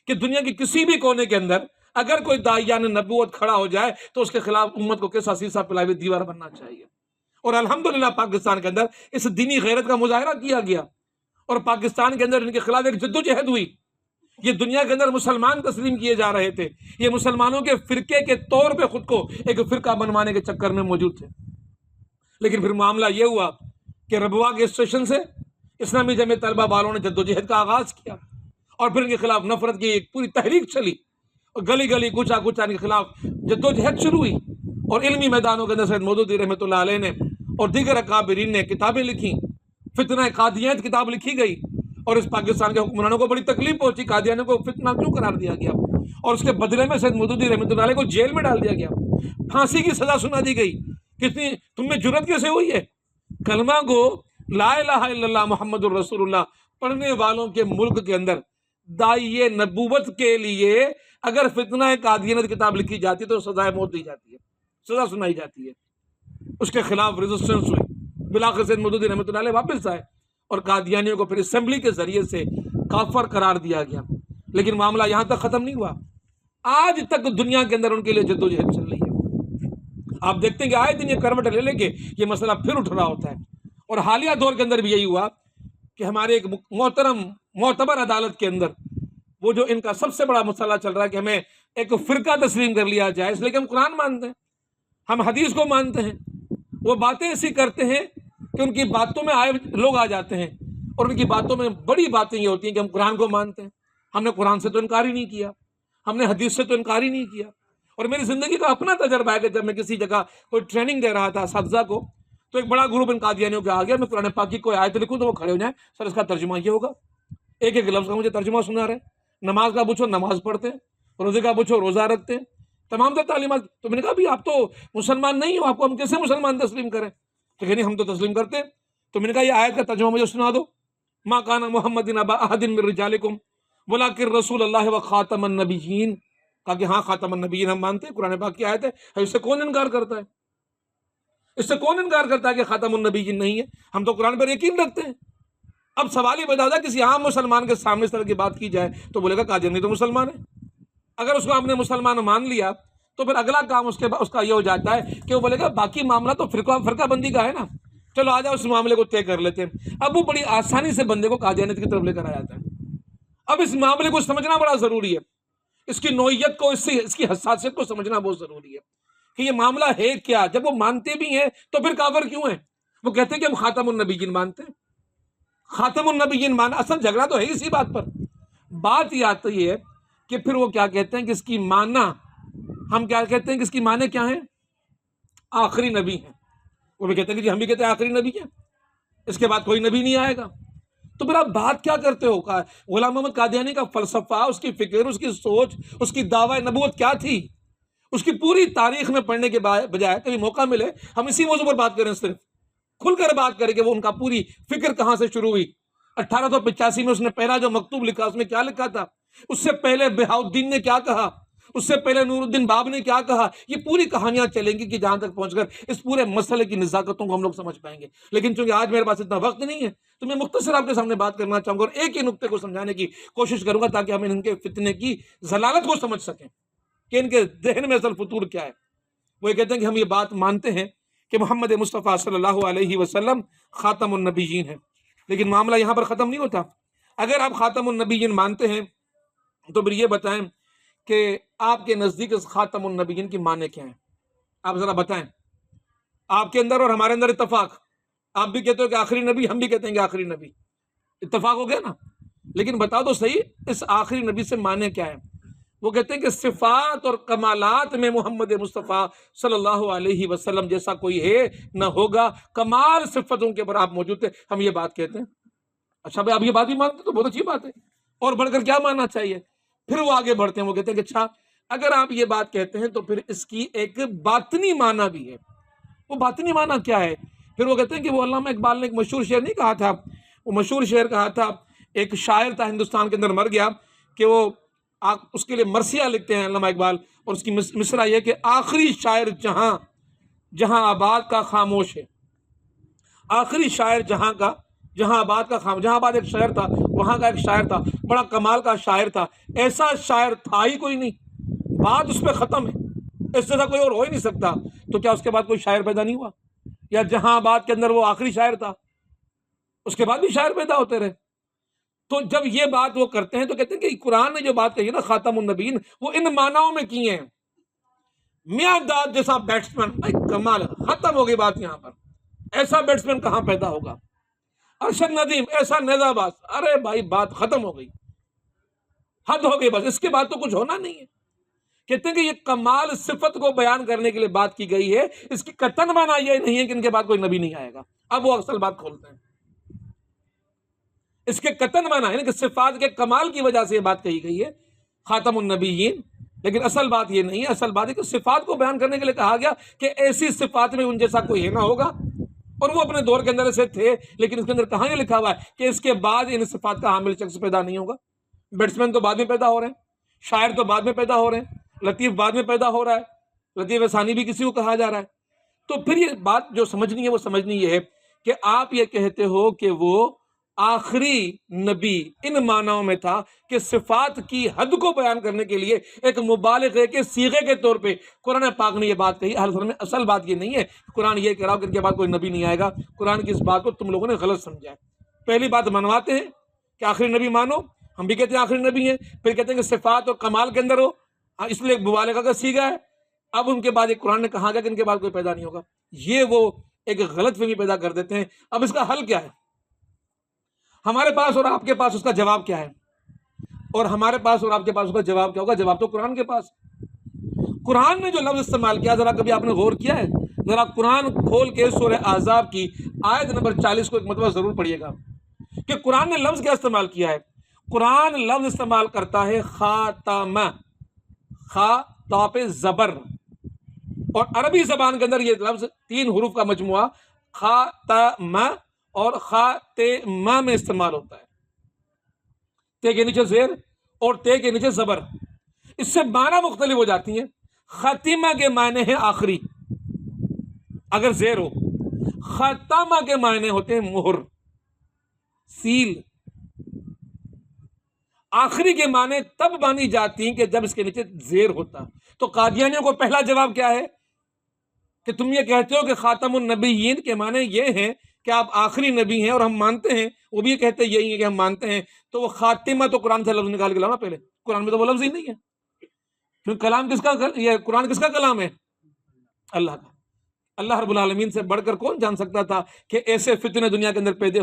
کہ دنیا کی کسی بھی کونے کے اندر اگر کوئی داعیان نبوت کھڑا ہو جائے تو اس کے خلاف امت کو کیسا سیسا پلائی ہوئی دیوار بننا چاہیے۔ اور الحمدللہ پاکستان کے اندر اس دینی غیرت کا مظاہرہ کیا گیا، اور پاکستان کے اندر ان کے خلاف ایک جدوجہد ہوئی۔ یہ دنیا کے اندر مسلمان تسلیم کیے جا رہے تھے، یہ مسلمانوں کے فرقے کے طور پہ خود کو ایک فرقہ بنوانے کے چکر میں موجود تھے، لیکن پھر معاملہ یہ ہوا کہ ربوا کے اسٹیشن سے اسلامی جمعیت طلبہ والوں نے جدوجہد کا آغاز کیا، اور پھر ان کے خلاف نفرت کی ایک پوری تحریک چلی، اور گلی گلی کوچا کوچا ان کے خلاف جدوجہد شروع ہوئی، اور علمی میدانوں کے اندر سید مودودی رحمۃ اللہ علیہ نے اور دیگر اکابرین نے کتابیں لکھی، فتنہ قادیانیت کتاب لکھی گئی، اور اس پاکستان کے حکمرانوں کو بڑی تکلیف پہنچی، قادیانیوں کو فتنہ کیوں قرار دیا گیا، اور اس کے بدلے میں سید مودودی رحمۃ اللہ علیہ کو جیل میں ڈال دیا گیا، پھانسی کی سزا سنا دی گئی۔ کتنی تم میں جرت کیسے ہوئی ہے؟ کلمہ کو لا الہ الا اللہ محمد الرسول اللہ پڑھنے والوں کے ملک کے اندر داعی نبوت کے لیے اگر فتنہ قادیانیت کتاب لکھی جاتی ہے تو سزائے موت دی جاتی ہے، سزا سنائی جاتی ہے۔ اس کے خلاف ریزسٹنس ہوئی، بلاخر سید مودودی رحمۃ اللہ علیہ واپس آئے، اور قادیانیوں کو پھر اسمبلی کے ذریعے سے کافر قرار دیا گیا۔ لیکن معاملہ یہاں تک ختم نہیں ہوا، آج تک دنیا کے اندر ان کے لیے جدوجہد چل رہی ہے۔ آپ دیکھتے ہیں کہ آئے دن یہ کروٹ لے لے کے یہ مسئلہ پھر اٹھ رہا ہوتا ہے، اور حالیہ دور کے اندر بھی یہی ہوا کہ ہمارے ایک معتبر عدالت کے اندر وہ جو ان کا سب سے بڑا مسئلہ چل رہا ہے کہ ہمیں ایک فرقہ تسلیم کر لیا جائے، اس لیے کہ ہم قرآن مانتے ہیں، ہم حدیث کو مانتے ہیں، وہ باتیں ایسی کرتے ہیں کہ ان کی باتوں میں آئے لوگ آ جاتے ہیں، اور ان کی باتوں میں بڑی باتیں یہ ہوتی ہیں کہ ہم قرآن کو مانتے ہیں، ہم نے قرآن سے تو انکار ہی نہیں کیا، ہم نے حدیث سے تو انکار ہی نہیں کیا۔ اور میری زندگی کا اپنا تجربہ ہے کہ جب میں کسی جگہ کوئی ٹریننگ دے رہا تھا اساتذہ کو، تو ایک بڑا گروپ ان قادیانیوں کے آ گیا، میں قرآن پاک کی کوئی آیت لکھوں تو وہ کھڑے ہو جائیں، سر اس کا ترجمہ یہ ہوگا، ایک ایک لفظ کا مجھے ترجمہ سنا رہے، نماز کا پوچھو نماز پڑھتے ہیں، روزے کا پوچھو روزہ رکھتے ہیں، تمام تو تعلیمات۔ تو میں نے کہا بھی آپ تو مسلمان نہیں ہو، آپ کو ہم کیسے مسلمان تسلیم کریں؟ تو کہ نہیں ہم تو تسلیم کرتے ہیں۔ تو میں نے کہا یہ آیت کا ترجمہ مجھے سنا دو، ما کان محمد ابا احد من رجالکم ولکن رسول اللہ و خاتم النبیین۔ کہا کہ ہاں خاتم النبیین ہم مانتے ہیں، قرآن پاک کی آیت ہے، اس سے کون انکار کرتا ہے؟ اس سے کون انکار کرتا ہے کہ خاتم النبیین نہیں ہے؟ ہم تو قرآن پر یقین رکھتے ہیں۔ اب سوال یہ پیدا ہوتا ہے کسی عام مسلمان کے سامنے اس طرح کی بات کی جائے تو بولے گا قادیانی تو مسلمان ہے۔ اگر اس کو آپ نے مسلمان مان لیا تو پھر اگلا کام اس کا یہ ہو جاتا ہے کہ وہ بولے گا باقی معاملہ تو فرقہ بندی کا ہے نا، چلو آ جاؤ اس معاملے کو طے کر لیتے ہیں۔ اب وہ بڑی آسانی سے بندے کو قادیانیت کی طرف لے کر آ جاتا ہے۔ اب اس معاملے کو سمجھنا بڑا ضروری ہے، اس کی نوعیت کو، اس کی حساسیت کو سمجھنا بہت ضروری ہے کہ یہ معاملہ ہے کیا۔ جب وہ مانتے بھی ہیں تو پھر کافر کیوں ہیں؟ وہ کہتے ہیں کہ ہم خاتم النبیین مانتے ہیں، خاتم النبیین مان، اصل جھگڑا تو ہے اسی بات پر۔ بات یہ آتی ہے کہ پھر وہ کیا کہتے ہیں کہ اس کی ماننا، ہم کیا کہتے ہیں کہ اس کی معنی کیا ہیں؟ آخری نبی ہیں۔ وہ بھی کہتے ہیں کہ جی ہم بھی کہتے ہیں آخری نبی ہے، اس کے بعد کوئی نبی نہیں آئے گا۔ تو پھر آپ بات کیا کرتے ہو؟ غلام محمد قادیانی کا فلسفہ، اس کی فکر، اس کی سوچ، اس کی دعوی نبوت کیا تھی، اس کی پوری تاریخ میں پڑھنے کے بجائے کبھی موقع ملے ہم اسی موضوع پر بات کریں، صرف کھل کر بات کریں کہ وہ ان کا پوری فکر کہاں سے شروع ہوئی۔ 1885 میں اس نے پہلا جو مکتوب لکھا اس میں کیا لکھا تھا، اس سے پہلے بہاؤالدین نے کیا کہا، اس سے پہلے نور الدین باب نے کیا کہا، یہ پوری کہانیاں چلیں گی کہ جہاں تک پہنچ کر اس پورے مسئلے کی نزاکتوں کو ہم لوگ سمجھ پائیں گے۔ لیکن چونکہ آج میرے پاس اتنا وقت نہیں ہے تو میں مختصر آپ کے سامنے بات کرنا چاہوں گا اور ایک ہی نقطے کو سمجھانے کی کوشش کروں گا تاکہ ہم ان کے فتنے کی ضلالت کو سمجھ سکیں کہ ان کے ذہن میں اصل فطور کیا ہے۔ وہ یہ کہتے ہیں کہ ہم یہ بات مانتے ہیں کہ محمد مصطفیٰ صلی اللہ علیہ وسلم خاتم النبیین ہیں، لیکن معاملہ یہاں پر ختم نہیں ہوتا۔ اگر آپ خاتم النبیین مانتے ہیں تو پھر یہ بتائیں کہ آپ کے نزدیک اس خاتم النبیین کی معنی کیا ہیں؟ آپ ذرا بتائیں۔ آپ کے اندر اور ہمارے اندر اتفاق، آپ بھی کہتے ہو کہ آخری نبی، ہم بھی کہتے ہیں کہ آخری نبی، اتفاق ہو گیا نا؟ لیکن بتاؤ تو صحیح اس آخری نبی سے معنی کیا ہے؟ وہ کہتے ہیں کہ صفات اور کمالات میں محمد مصطفیٰ صلی اللہ علیہ وسلم جیسا کوئی ہے نہ ہوگا، کمال صفتوں کے اوپر آپ موجود تھے، ہم یہ بات کہتے ہیں۔ اچھا بھائی آپ یہ بات بھی مانتے تو بہت اچھی بات ہے، اور بڑھ کر کیا ماننا چاہیے؟ پھر وہ آگے بڑھتے ہیں، وہ کہتے ہیں کہ اچھا اگر آپ یہ بات کہتے ہیں تو پھر اس کی ایک باطنی معنی بھی ہے۔ وہ باطنی معنی کیا ہے؟ پھر وہ کہتے ہیں کہ وہ علامہ اقبال نے ایک مشہور شعر نہیں کہا تھا، وہ مشہور شعر کہا تھا، ایک شاعر تھا ہندوستان کے اندر مر گیا کہ وہ اس کے لیے مرثیہ لکھتے ہیں علامہ اقبال، اور اس کی مصرع یہ کہ آخری شاعر جہاں جہاں آباد کا خاموش ہے، آخری شاعر جہاں آباد کا خاموش، جہاں آباد ایک شہر تھا، وہاں کا ایک شاعر تھا، بڑا کمال کا شاعر تھا، ایسا شاعر تھا ہی کوئی نہیں، بات اس پہ ختم ہے، اس سے کوئی اور ہو ہی نہیں سکتا۔ تو کیا اس کے بعد کوئی شاعر پیدا نہیں ہوا؟ یا جہاں آباد کے اندر وہ آخری شاعر تھا، اس کے بعد بھی شاعر پیدا ہوتے رہے؟ تو جب یہ بات وہ کرتے ہیں تو کہتے ہیں کہ قرآن نے جو بات کہی ہے نا خاتم النبیین، وہ ان معناؤں میں کی ہیں۔ میاں داد جیسا بیٹسمین، بھائی کمال، ختم ہو گئی بات یہاں پر، ایسا بیٹسمین کہاں پیدا ہوگا؟ ارشد ندیم ایسا نیزہ باز، ارے بھائی بات ختم ہو گئی، حد ہو گئی، بس اس کے بعد تو کچھ ہونا نہیں ہے۔ کہتے ہیں کہ یہ کمال صفت کو بیان کرنے کے لیے بات کی گئی ہے، اس کی قطعاً معنی یہ نہیں ہے کہ ان کے بعد کوئی نبی نہیں آئے گا۔ اب وہ اصل بات کھولتے ہیں، اس کے قطعاً معنی ہے کہ صفات کے کمال کی وجہ سے یہ بات کہی گئی ہے خاتم النبیین، لیکن اصل بات یہ نہیں ہے۔ اصل بات ہے کہ صفات کو بیان کرنے کے لیے کہا گیا کہ ایسی صفات میں ان جیسا کوئی ہے نہ ہوگا، اور وہ اپنے دور کے اندر سے تھے، لیکن اس کے اندر کہاں یہ لکھا ہوا ہے کہ اس کے بعد ان صفات کا حامل شخص پیدا نہیں ہوگا؟ بیٹسمین تو بعد میں پیدا ہو رہے ہیں، شاعر تو بعد میں پیدا ہو رہے ہیں، لطیف بعد میں پیدا ہو رہا ہے، لطیف ثانی بھی کسی کو کہا جا رہا ہے۔ تو پھر یہ بات جو سمجھنی ہے وہ سمجھنی یہ ہے کہ آپ یہ کہتے ہو کہ وہ آخری نبی ان معناؤں میں تھا کہ صفات کی حد کو بیان کرنے کے لیے ایک مبالغے کے صیغے کے طور پہ قرآن پاک نے یہ بات کہی۔ اصل بات یہ نہیں ہے قرآن یہ کہہ رہا ہو کہ ان کے بعد کوئی نبی نہیں آئے گا، قرآن کی اس بات کو تم لوگوں نے غلط سمجھا ہے۔ پہلی بات منواتے ہیں کہ آخری نبی مانو، ہم بھی کہتے ہیں آخری نبی ہیں، پھر کہتے ہیں کہ صفات اور کمال کے اندر ہو، اس لیے مبالغہ کا صیغہ ہے۔ اب ان کے بعد ایک قرآن نے کہا گیا کہ ان کے بعد کوئی پیدا نہیں ہوگا، یہ وہ ایک غلط فہمی پیدا کر دیتے ہیں۔ اب اس کا حل کیا ہے؟ ہمارے پاس اور آپ کے پاس اس کا جواب کیا ہے؟ اور ہمارے پاس اور آپ کے پاس اس کا جواب کیا ہوگا؟ جواب تو قرآن کے پاس۔ قرآن نے جو لفظ استعمال کیا، ذرا کبھی آپ نے غور کیا ہے؟ ذرا قرآن کھول کے سورہ احزاب کی آیت نمبر 40 کو ایک مرتبہ ضرور پڑھیے گا کہ قرآن نے لفظ کیا استعمال کیا ہے۔ قرآن لفظ استعمال کرتا ہے خاتم، خا تا پہ زبر، اور عربی زبان کے اندر یہ لفظ 3 حروف کا مجموعہ خاتم اور خاتمہ میں استعمال ہوتا ہے، تے کے نیچے زیر اور تے کے نیچے زبر، اس سے معنی مختلف ہو جاتی ہیں۔ خاتمہ کے معنی ہے آخری اگر زیر ہو، خاتمہ کے معنی ہوتے ہیں مہر، سیل۔ آخری کے معنی تب مانی جاتی ہیں کہ جب اس کے نیچے زیر ہوتا۔ تو قادیانیوں کو پہلا جواب کیا ہے کہ تم یہ کہتے ہو کہ خاتم النبیین کے معنی یہ ہیں کہ آپ آخری نبی ہیں، اور ہم مانتے ہیں، وہ بھی کہتے یہی ہے کہ ہم مانتے ہیں، تو وہ خاتمہ تو قرآن سے لفظ نکال کے لاؤ نا پہلے، قرآن میں تو وہ لفظ ہی نہیں ہے۔ کیونکہ کلام کس کا، یہ قرآن کس کا کلام ہے؟ اللہ کا۔ اللہ رب العالمین سے بڑھ کر کون جان سکتا تھا کہ ایسے فتنے دنیا کے اندر پیدا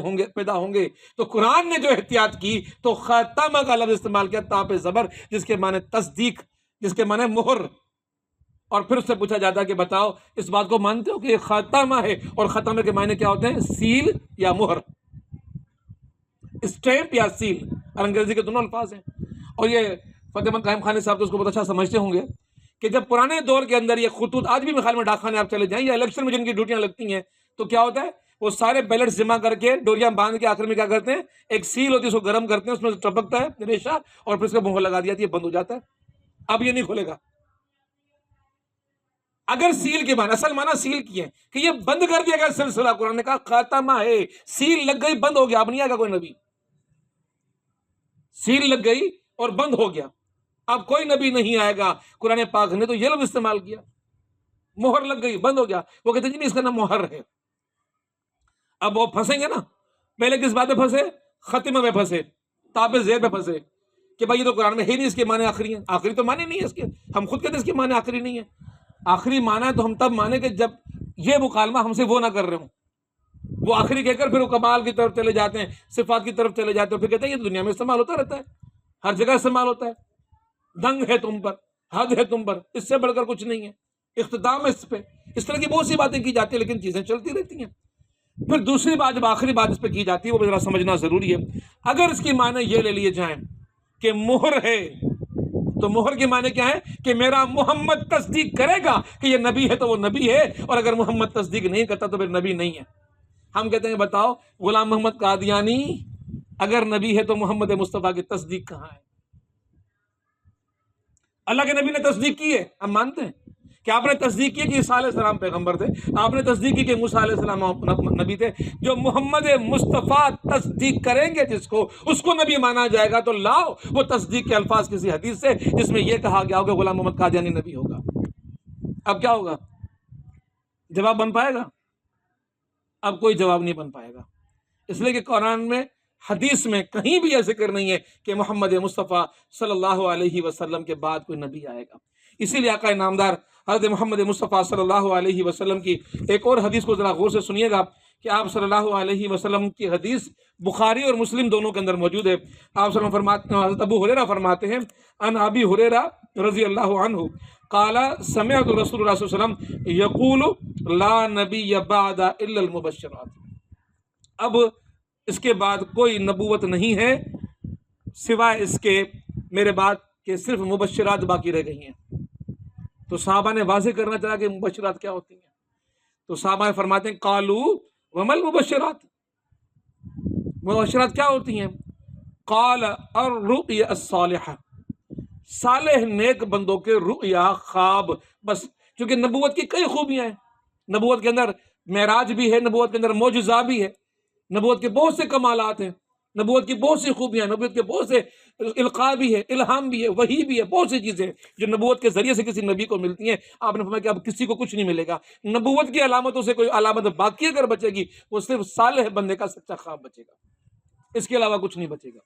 ہوں گے؟ تو قرآن نے جو احتیاط کی تو خاتمہ کا لفظ استعمال کیا، تا پہ زبر، جس کے معنی تصدیق، جس کے معنی مہر۔ اور پھر اس سے پوچھا جاتا ہے کہ بتاؤ اس بات کو مانتے ہو کہ یہ خاتمہ ہے، اور خاتمہ کے معنی کیا ہوتے ہیں؟ سیل یا مہر۔ اسٹیمپ یا سیل، اور انگریزی کے دونوں الفاظ ہیں. اور یہ فتح مند قائم خانی صاحب تو اس کو بہت اچھا سمجھتے ہوں گے کہ جب پرانے دور کے اندر یہ خطوط، آج بھی میرے خیال میں ڈاک خانے آپ چلے جائیں یا الیکشن میں جن کی ڈیوٹیاں لگتی ہیں، تو کیا ہوتا ہے، وہ سارے بیلٹس جمع کر کے ڈوریاں باندھ کے آخر میں کیا کرتے ہیں، ایک سیل ہوتی ہے، اس کو گرم کرتے ہیں، اس میں ٹپکتا ہے ریشہ، اور پھر اس کا مہر لگا دیا جاتی ہے، بند ہو جاتا ہے. اب یہ نہیں کھلے گا. اگر سیل کے معنی، اصل معنی سیل کی ہے کہ یہ بند کر دیا گیا سلسلہ، قرآن نے کہا خاتمہ ہے، سیل لگ گئی، بند ہو گیا، اب نہیں آئے گا کوئی نبی. سیل لگ گئی اور بند ہو گیا، اب کوئی نبی نہیں آئے گا. قرآن پاک نے تو یہ لفظ استعمال کیا، مہر لگ گئی، بند ہو گیا. وہ کہتے ہیں جی نہیں، اس کا نام مہر ہے. اب وہ پھنسیں گے نا، پہلے کس بات پہ پھنسے، ختم میں پھنسے، تاب زیر پہ پھنسے کہ بھائی یہ تو قرآن میں ہے نہیں، اس کے معنی آخری ہیں. آخری تو معنی نہیں ہے اس کے، ہم خود کہتے ہیں اس کے معنی آخری نہیں ہے. آخری معنی ہے تو ہم تب مانے کہ جب یہ مکالمہ ہم سے وہ نہ کر رہے ہوں. وہ آخری کہہ کر پھر وہ کمال کی طرف چلے جاتے ہیں، صفات کی طرف چلے جاتے ہیں، پھر کہتے ہیں یہ دنیا میں استعمال ہوتا رہتا ہے، ہر جگہ استعمال ہوتا ہے. دنگ ہے تم پر، حد ہے تم پر، اس سے بڑھ کر کچھ نہیں ہے، اختتام ہے اس پہ. اس طرح کی بہت سی باتیں کی جاتی ہیں، لیکن چیزیں چلتی رہتی ہیں. پھر دوسری بات، جب آخری بات اس پہ کی جاتی ہے، وہ ذرا سمجھنا ضروری ہے. اگر اس کی معنی یہ لے لیے جائیں کہ مہر ہے، تو مہر کے معنی کیا ہے کہ میرا محمد تصدیق کرے گا کہ یہ نبی ہے تو وہ نبی ہے، اور اگر محمد تصدیق نہیں کرتا تو پھر نبی نہیں ہے. ہم کہتے ہیں بتاؤ غلام محمد قادیانی اگر نبی ہے تو محمد مصطفیٰ کی تصدیق کہاں ہے؟ اللہ کے نبی نے تصدیق کی ہے، ہم مانتے ہیں کہ آپ نے تصدیق کی کہ عیسیٰ علیہ السلام پیغمبر تھے، آپ نے تصدیق کی کہ موسیٰ علیہ السلام نبی تھے. جو محمد مصطفیٰ تصدیق کریں گے جس کو، اس کو نبی مانا جائے گا. تو لاؤ وہ تصدیق کے الفاظ کسی حدیث سے جس میں یہ کہا گیا ہو کہ غلام محمد قادیانی نبی ہوگا. اب کیا ہوگا؟ جواب بن پائے گا؟ اب کوئی جواب نہیں بن پائے گا، اس لیے کہ قرآن میں، حدیث میں کہیں بھی یہ ذکر نہیں ہے کہ محمد مصطفیٰ صلی اللہ علیہ وسلم کے بعد کوئی نبی آئے گا. اسی لیے آقا نامدار حضرت محمد مصطفیٰ صلی اللہ علیہ وسلم کی ایک اور حدیث کو ذرا غور سے سنیے گا کہ آپ صلی اللہ علیہ وسلم کی حدیث بخاری اور مسلم دونوں کے اندر موجود ہے. آپ صلی اللہ علیہ وسلم فرماتے ہیں، حضرت ابو ہریرہ فرماتے ہیں، ان ابی ہریرہ رضی اللہ عنہ قال سمعت رسول اللہ صلی اللہ علیہ وسلم یقول لا نبی بعد الا المبشرات. اب اس کے بعد کوئی نبوت نہیں ہے سوائے اس کے میرے بعد کہ صرف مبشرات باقی رہ گئی ہیں. تو صحابہ نے واضح کرنا چاہا کہ مبشرات کیا ہوتی ہیں. تو صحابہ فرماتے ہیں قالو ومل مبشرات، مبشرات کیا ہوتی ہیں؟ قال الرؤیا الصالحہ، صالح نیک بندوں کے رؤیا، خواب. بس کیونکہ نبوت کی کئی خوبیاں ہیں، نبوت کے اندر معراج بھی ہے، نبوت کے اندر معجزہ بھی ہے، نبوت کے بہت سے کمالات ہیں، نبوت کی بہت سی خوبیاں، نبوت کے بہت سے القاء بھی ہے، الہام بھی ہے، وحی بھی ہے، بہت سی چیزیں جو نبوت کے ذریعے سے کسی نبی کو ملتی ہیں. آپ نے فرمایا کہ اب کسی کو کچھ نہیں ملے گا. نبوت کی علامتوں سے کوئی علامت باقی اگر بچے گی، وہ صرف صالح بندے کا سچا خواب بچے گا، اس کے علاوہ کچھ نہیں بچے گا.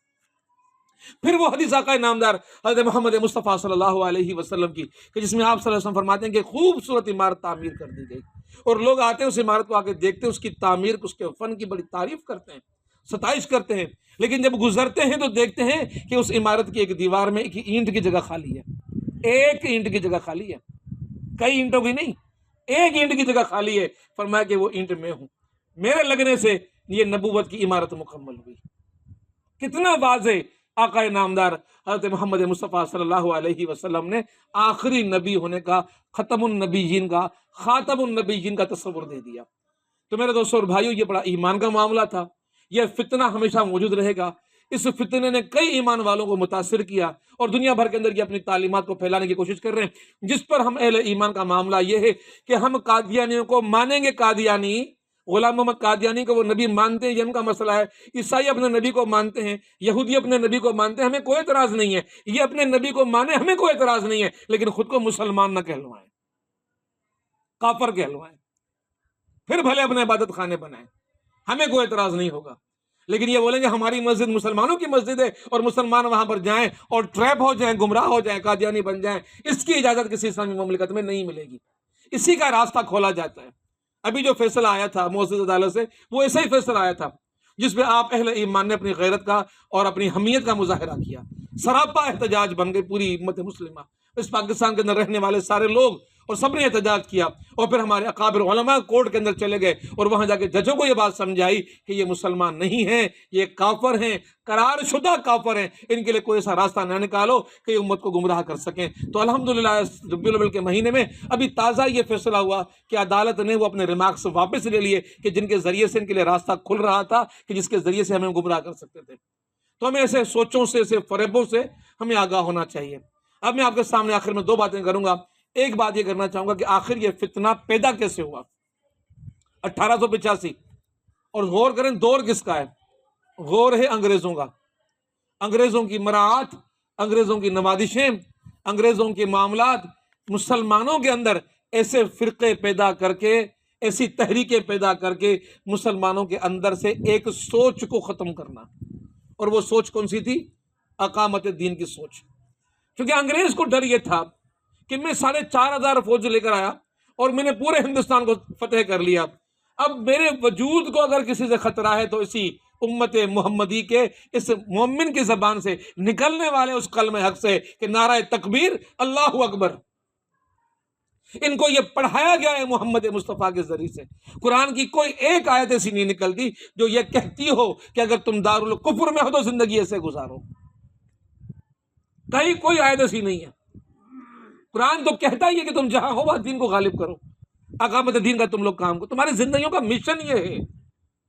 پھر وہ حدیث آقا نامدار حضرت محمد مصطفیٰ صلی اللہ علیہ وسلم کی کہ جس میں آپ صلی اللہ علیہ وسلم فرماتے ہیں کہ خوبصورت عمارت تعمیر کر دی گئی، اور لوگ آتے ہیں اس عمارت کو آ کے دیکھتے ہیں، اس کی تعمیر، اس کے فن کی بڑی تعریف کرتے ہیں، ستائش کرتے ہیں. لیکن جب گزرتے ہیں تو دیکھتے ہیں کہ اس عمارت کی ایک دیوار میں ایک اینٹ کی جگہ خالی ہے، ایک اینٹ کی جگہ خالی ہے، کئی اینٹوں کی نہیں، ایک اینٹ کی جگہ خالی ہے. فرمایا کہ وہ اینٹ میں ہوں، میرے لگنے سے یہ نبوت کی عمارت مکمل ہوئی. کتنا واضح آقا نامدار حضرت محمد مصطفیٰ صلی اللہ علیہ وسلم نے آخری نبی ہونے کا، ختم النبیین کا، خاتم النبیین کا تصور دے دیا. تو میرے دوستوں اور بھائیوں، یہ بڑا ایمان کا معاملہ تھا. یہ فتنہ ہمیشہ موجود رہے گا. اس فتنے نے کئی ایمان والوں کو متاثر کیا اور دنیا بھر کے اندر یہ اپنی تعلیمات کو پھیلانے کی کوشش کر رہے ہیں. جس پر ہم اہل ایمان کا معاملہ یہ ہے کہ ہم قادیانیوں کو مانیں گے. قادیانی، غلام محمد قادیانی کو وہ نبی مانتے ہیں، یہ ان کا مسئلہ ہے. عیسائی اپنے نبی کو مانتے ہیں، یہودی اپنے نبی کو مانتے ہیں، ہمیں کوئی اعتراض نہیں ہے. یہ اپنے نبی کو مانے، ہمیں کوئی اعتراض نہیں ہے، لیکن خود کو مسلمان نہ کہلوائیں، کافر کہلوائیں، پھر بھلے اپنے عبادت خانے بنائیں، ہمیں کوئی اعتراض نہیں ہوگا. لیکن یہ بولیں گے ہماری مسجد مسلمانوں کی مسجد ہے اور مسلمان وہاں پر جائیں اور ٹریپ ہو جائیں، گمراہ ہو جائیں، قادیانی بن جائیں، اس کی اجازت کسی اسلامی مملکت میں نہیں ملے گی. اسی کا راستہ کھولا جاتا ہے. ابھی جو فیصلہ آیا تھا معزز عدالت سے، وہ ایسا ہی فیصلہ آیا تھا جس میں آپ اہل ایمان نے اپنی غیرت کا اور اپنی حمیت کا مظاہرہ کیا. سراپا احتجاج بن گئی پوری امت مسلمہ، اس پاکستان کے اندر رہنے والے سارے لوگ اور سب نے احتجاج کیا، اور پھر ہمارے اکابر علماء کورٹ کے اندر چلے گئے اور وہاں جا کے ججوں کو یہ بات سمجھائی کہ یہ مسلمان نہیں ہیں، یہ کافر ہیں، قرار شدہ کافر ہیں، ان کے لیے کوئی ایسا راستہ نہ نکالو کہ یہ امت کو گمراہ کر سکیں۔ تو الحمدللہ ربیع الاول کے مہینے میں ابھی تازہ یہ فیصلہ ہوا کہ عدالت نے وہ اپنے ریمارکس واپس لے لیے کہ جن کے ذریعے سے ان کے لیے راستہ کھل رہا تھا کہ جس کے ذریعے سے ہمیں گمراہ کر سکتے تھے۔ تو ہمیں ایسے سوچوں سے، ایسے فریبوں سے ہمیں آگاہ ہونا چاہیے۔ اب میں آپ کے سامنے آخر میں دو باتیں کروں گا۔ ایک بات یہ کرنا چاہوں گا کہ آخر یہ فتنہ پیدا کیسے ہوا 1885، اور غور کریں دور کس کا ہے؟ غور ہے انگریزوں کا، انگریزوں کی مراعات، انگریزوں کی نوازشیں، انگریزوں کے معاملات، مسلمانوں کے اندر ایسے فرقے پیدا کر کے، ایسی تحریکیں پیدا کر کے مسلمانوں کے اندر سے ایک سوچ کو ختم کرنا۔ اور وہ سوچ کون سی تھی؟ اقامت دین کی سوچ۔ کیونکہ انگریز کو ڈر یہ تھا کہ میں 4,500 فوج لے کر آیا اور میں نے پورے ہندوستان کو فتح کر لیا، اب میرے وجود کو اگر کسی سے خطرہ ہے تو اسی امت محمدی کے اس مومن کی زبان سے نکلنے والے اس کلمہ حق سے کہ نعرہ تکبیر، اللہ اکبر۔ ان کو یہ پڑھایا گیا ہے محمد مصطفیٰ کے ذریعے سے۔ قرآن کی کوئی ایک آیت ایسی نہیں نکلتی جو یہ کہتی ہو کہ اگر تم دارالکفر میں ہو تو زندگی ایسے گزارو، کہیں کوئی آیت ایسی نہیں ہے۔ قرآن تو کہتا ہی ہے کہ تم جہاں ہو وہاں دین کو غالب کرو، اقامت دین کا تم لوگ کام کرو۔ تمہاری زندگیوں کا مشن یہ ہے،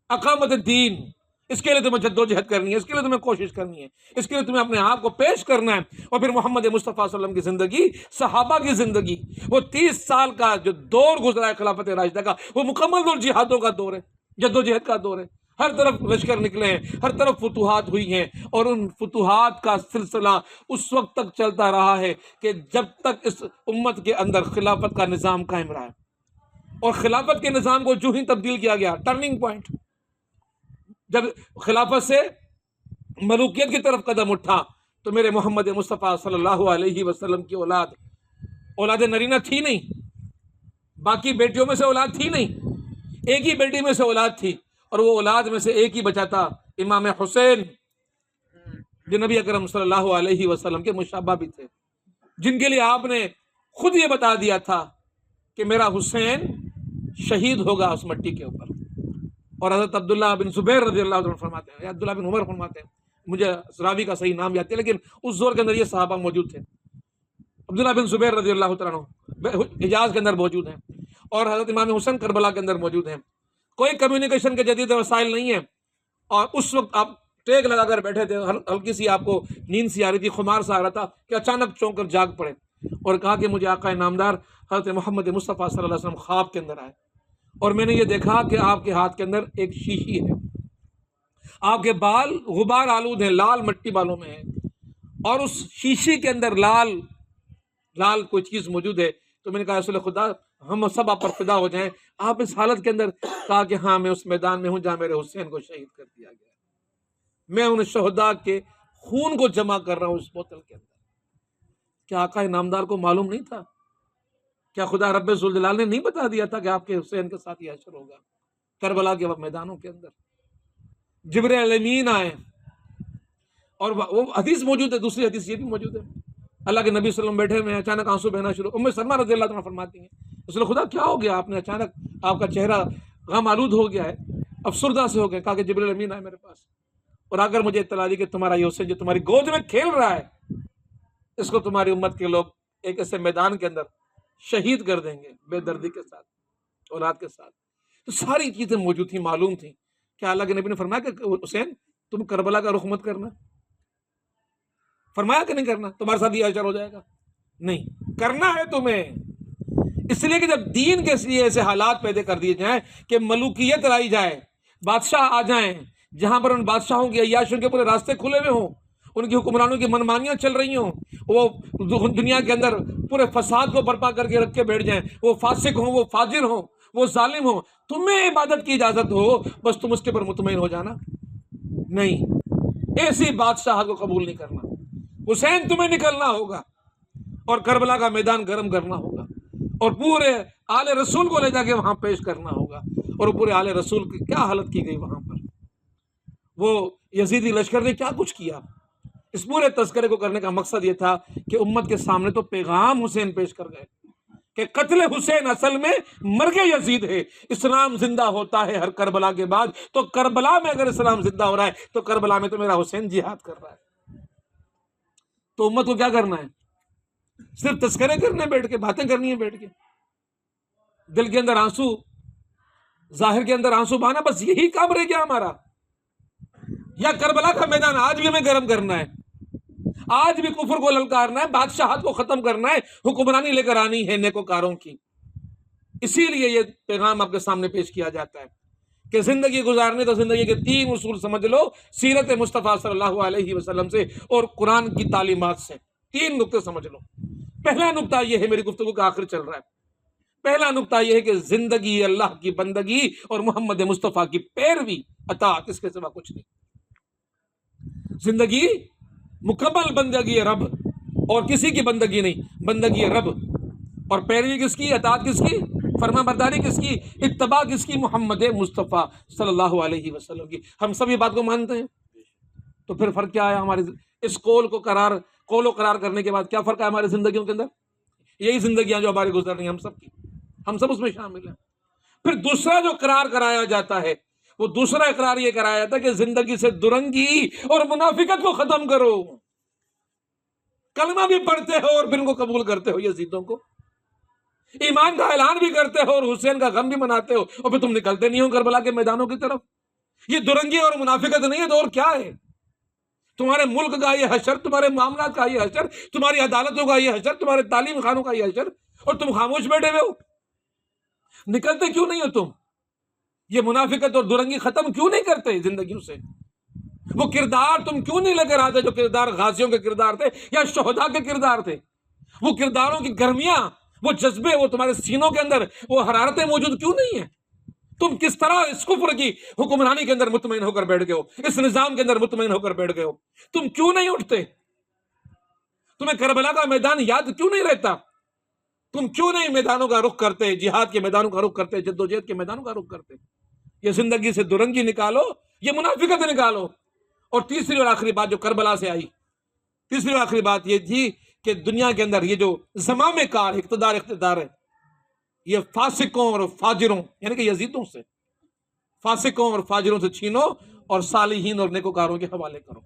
اقامت دین۔ اس کے لیے تمہیں جدوجہد کرنی ہے، اس کے لیے تمہیں کوشش کرنی ہے، اس کے لیے تمہیں اپنے آپ کو پیش کرنا ہے۔ اور پھر محمد مصطفیٰ صلی اللہ علیہ وسلم کی زندگی، صحابہ کی زندگی، وہ 30 سال کا جو دور گزرا ہے خلافت راشدہ کا، وہ مکمل دور جہادوں کا دور ہے، جدوجہد کا دور ہے۔ ہر طرف لشکر نکلے ہیں، ہر طرف فتوحات ہوئی ہیں، اور ان فتوحات کا سلسلہ اس وقت تک چلتا رہا ہے کہ جب تک اس امت کے اندر خلافت کا نظام قائم رہا ہے۔ اور خلافت کے نظام کو جو ہی تبدیل کیا گیا، ٹرننگ پوائنٹ، جب خلافت سے ملوکیت کی طرف قدم اٹھا تو میرے محمد مصطفیٰ صلی اللہ علیہ وسلم کی اولاد نرینہ تھی نہیں، باقی بیٹیوں میں سے اولاد تھی نہیں، ایک ہی بیٹی میں سے اولاد تھی، اور وہ اولاد میں سے ایک ہی بچا تھا، امام حسین، جو نبی اکرم صلی اللہ علیہ وسلم کے مشابہ بھی تھے، جن کے لیے آپ نے خود یہ بتا دیا تھا کہ میرا حسین شہید ہوگا اس مٹی کے اوپر۔ اور حضرت عبداللہ بن زبیر رضی اللہ عنہ فرماتے ہیں، یا عبداللہ بن عمر فرماتے ہیں، مجھے راوی کا صحیح نام یاد ہے، لیکن اس دور کے اندر یہ صحابہ موجود تھے۔ عبداللہ بن زبیر رضی اللہ عنہ حجاز کے اندر موجود ہیں، اور حضرت امام حسین کربلا کے اندر موجود ہیں۔ کوئی کمیونیکیشن کے جدید وسائل نہیں ہیں، اور اس وقت آپ ٹیک لگا کر بیٹھے تھے، ہلکی سی آپ کو نیند سی آ رہی تھی، خمار سا آ رہا تھا کہ اچانک چونک کر جاگ پڑے اور کہا کہ مجھے آقا نامدار حضرت محمد مصطفیٰ صلی اللہ علیہ وسلم خواب کے اندر آئے، اور میں نے یہ دیکھا کہ آپ کے ہاتھ کے اندر ایک شیشی ہے، آپ کے بال غبار آلود ہیں، لال مٹی بالوں میں ہیں، اور اس شیشی کے اندر لال کوئی چیز موجود ہے۔ تو میں نے کہا رسول خدا، ہم سب آپ پر فدا ہو جائیں، آپ اس حالت کے اندر؟ کہا کہ ہاں، میں اس میدان میں ہوں جہاں میرے حسین کو شہید کر دیا گیا، میں ان شہداء کے خون کو جمع کر رہا ہوں اس بوتل کے اندر۔ کیا آقا نامدار کو معلوم نہیں تھا؟ کیا خدا رب ذوالجلال نے نہیں بتا دیا تھا کہ آپ کے حسین کے ساتھ یہ حشر ہوگا کربلا کے میدانوں کے اندر؟ جبرائیل امین آئے، اور وہ حدیث موجود ہے، دوسری حدیث یہ بھی موجود ہے، اللہ کے نبی صلی اللہ علیہ وسلم بیٹھے ہوئے ہیں، اچانک آنسو بہنا شروع۔ ام سلمہ رضی اللہ عنہ فرماتی ہیں، رسول خدا کیا ہو گیا؟ آپ نے اچانک آپ کا چہرہ غم آلود ہو گیا ہے، افسردہ سے ہو گئے۔ کہا کہ جبرائیل امین آئے میرے پاس اور آ کر مجھے اطلاع دی کہ تمہارا یہ حسین جو تمہاری گود میں کھیل رہا ہے، اس کو تمہاری امت کے لوگ ایک ایسے میدان کے اندر شہید کر دیں گے، بے دردی کے ساتھ، اولاد کے ساتھ۔ تو ساری چیزیں موجود تھیں، معلوم تھیں۔ کیا اللہ کے نبی نے فرمایا کہ حسین تم کربلا کا رخ مت کرنا؟ فرمایا کہ نہیں کرنا؟ تمہارے ساتھ یہ اجر ہو جائے گا؟ نہیں، کرنا ہے تمہیں، اس لیے کہ جب دین کے لیے ایسے حالات پیدا کر دیے جائیں کہ ملوکیت لائی جائے، بادشاہ آ جائیں، جہاں پر ان بادشاہوں کی عیاشوں کے پورے راستے کھلے ہوئے ہوں، ان کی حکمرانوں کی منمانیاں چل رہی ہوں، وہ دنیا کے اندر پورے فساد کو برپا کر کے رکھ کے بیٹھ جائیں، وہ فاسق ہوں، وہ فاجر ہوں، وہ ظالم ہوں، تمہیں عبادت کی اجازت ہو، بس تم اس کے پر مطمئن ہو جانا۔ نہیں، ایسی بادشاہت کو قبول نہیں کرنا۔ حسین تمہیں نکلنا ہوگا اور کربلا کا میدان گرم کرنا ہوگا، اور پورے آل رسول کو لے جا کے وہاں پیش کرنا ہوگا۔ اور پورے آل رسول کی کیا حالت کی گئی وہاں پر، وہ یزیدی لشکر نے کیا کچھ کیا۔ اس پورے تذکرے کو کرنے کا مقصد یہ تھا کہ امت کے سامنے تو پیغام حسین پیش کر گئے، کہ قتل حسین اصل میں مرگ یزید ہے. اسلام زندہ ہوتا ہے ہر کربلا کے بعد. تو کربلا میں اگر اسلام زندہ ہو رہا ہے تو کربلا میں تو میرا حسین جہاد کر رہا ہے. تو امت کو کیا کرنا ہے؟ صرف تذکرے کرنے بیٹھ کے، باتیں کرنی ہے بیٹھ کے، دل کے اندر آنسو، ظاہر کے اندر آنسو بہانا، بس یہی کام رہ گیا ہمارا؟ یا کربلا کا میدان آج بھی ہمیں گرم کرنا ہے، آج بھی کفر کو للکارنا ہے، بادشاہت کو ختم کرنا ہے، حکمرانی لے کر آنی ہے نیکوکاروں کی. اسی لیے یہ پیغام آپ کے سامنے پیش کیا جاتا ہے کہ زندگی گزارنے تو زندگی کے 3 اصول سمجھ لو سیرت مصطفیٰ صلی اللہ علیہ وسلم سے اور قرآن کی تعلیمات سے. 3 نقطے سمجھ لو. پہلا نقطہ یہ ہے، میری گفتگو کا آخر چل رہا ہے، پہلا نقطہ یہ ہے کہ زندگی اللہ کی بندگی اور محمد مصطفیٰ کی پیروی، اطاعت، اس کے سوا کچھ نہیں. زندگی مکمل بندگی رب، اور کسی کی بندگی نہیں، بندگی رب. اور پیروی کس کی؟ اطاعت کس کی؟ فرما برداری کس کی؟ اتباع کس کی؟ محمد مصطفیٰ صلی اللہ علیہ وسلم کی. ہم سب یہ بات کو مانتے ہیں. تو پھر فرق کیا ہے ہمارے اس قول و قرار کرنے کے بعد؟ کیا فرق ہے ہماری زندگیوں کے اندر؟ یہی زندگیاں جو ہماری گزر رہی ہیں ہم سب کی، ہم سب اس میں شامل ہیں. پھر دوسرا جو قرار کرایا جاتا ہے، وہ دوسرا اقرار یہ کرایا جاتا ہے کہ زندگی سے درنگی اور منافقت کو ختم کرو. کلمہ بھی پڑھتے ہو اور پھر ان کو قبول کرتے ہو، یزیدوں کو ایمان کا اعلان بھی کرتے ہو اور حسین کا غم بھی مناتے ہو، اور پھر تم نکلتے نہیں ہو کربلا کے میدانوں کی طرف. یہ درنگی اور منافقت نہیں ہے تو اور کیا ہے؟ تمہارے ملک کا یہ حشر، تمہارے معاملات کا یہ حشر، تمہاری عدالتوں کا یہ حشر، تمہارے تعلیم خانوں کا یہ حشر، اور تم خاموش بیٹھے ہوئے ہو. نکلتے کیوں نہیں ہو تم؟ یہ منافقت اور درنگی ختم کیوں نہیں کرتے زندگیوں سے؟ وہ کردار تم کیوں نہیں لے کر آتے جو کردار غازیوں کے کردار تھے یا شہداء کے کردار تھے؟ وہ کرداروں کی گرمیاں، وہ جذبے، وہ تمہارے سینوں کے اندر وہ حرارتیں موجود کیوں نہیں ہیں؟ تم کس طرح اس کفر کی حکمرانی کے اندر مطمئن ہو کر بیٹھ گئے ہو، اس نظام کے اندر مطمئن ہو کر بیٹھ گئے ہو؟ تم کیوں نہیں اٹھتے؟ تمہیں کربلا کا میدان یاد کیوں نہیں رہتا؟ تم کیوں نہیں میدانوں کا رخ کرتے، جہاد کے میدانوں کا رخ کرتے، جدوجہد کے میدانوں کا رخ کرتے؟ یہ زندگی سے درنگی نکالو، یہ منافقت نکالو. اور تیسری اور آخری بات جو کربلا سے آئی، تیسری اور آخری بات یہ تھی کہ دنیا کے اندر یہ جو زمام کار اقتدار ہے، یہ فاسقوں اور فاجروں یعنی کہ یزیدوں سے، فاسقوں اور فاجروں سے چھینو اور صالحین اور نیکوکاروں کے حوالے کرو.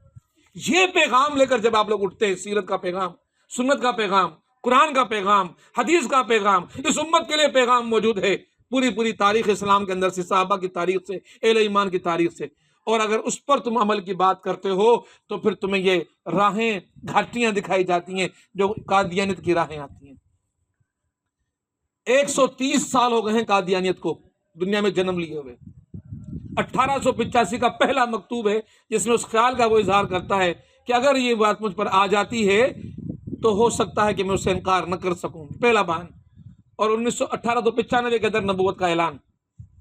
یہ پیغام لے کر جب آپ لوگ اٹھتے ہیں، سیرت کا پیغام، سنت کا پیغام، قرآن کا پیغام، حدیث کا پیغام، اس امت کے لیے پیغام موجود ہے پوری تاریخ اسلام کے اندر سے، صحابہ کی تاریخ سے، اہل ایمان کی تاریخ سے. اور اگر اس پر تم عمل کی بات کرتے ہو تو پھر تمہیں یہ راہیں، گھاٹیاں دکھائی جاتی ہیں جو قادیانیت کی راہیں آتی ہیں. 130 سال ہو گئے ہیں قادیانیت کو دنیا میں جنم لیے ہوئے. 1885 کا پہلا مکتوب ہے جس میں اس خیال کا وہ اظہار کرتا ہے کہ اگر یہ بات مجھ پر آ جاتی ہے تو ہو سکتا ہے کہ میں اس سے انکار نہ کر سکوں. پہلا بیان. اور 1895 کے اندر نبوت کا اعلان.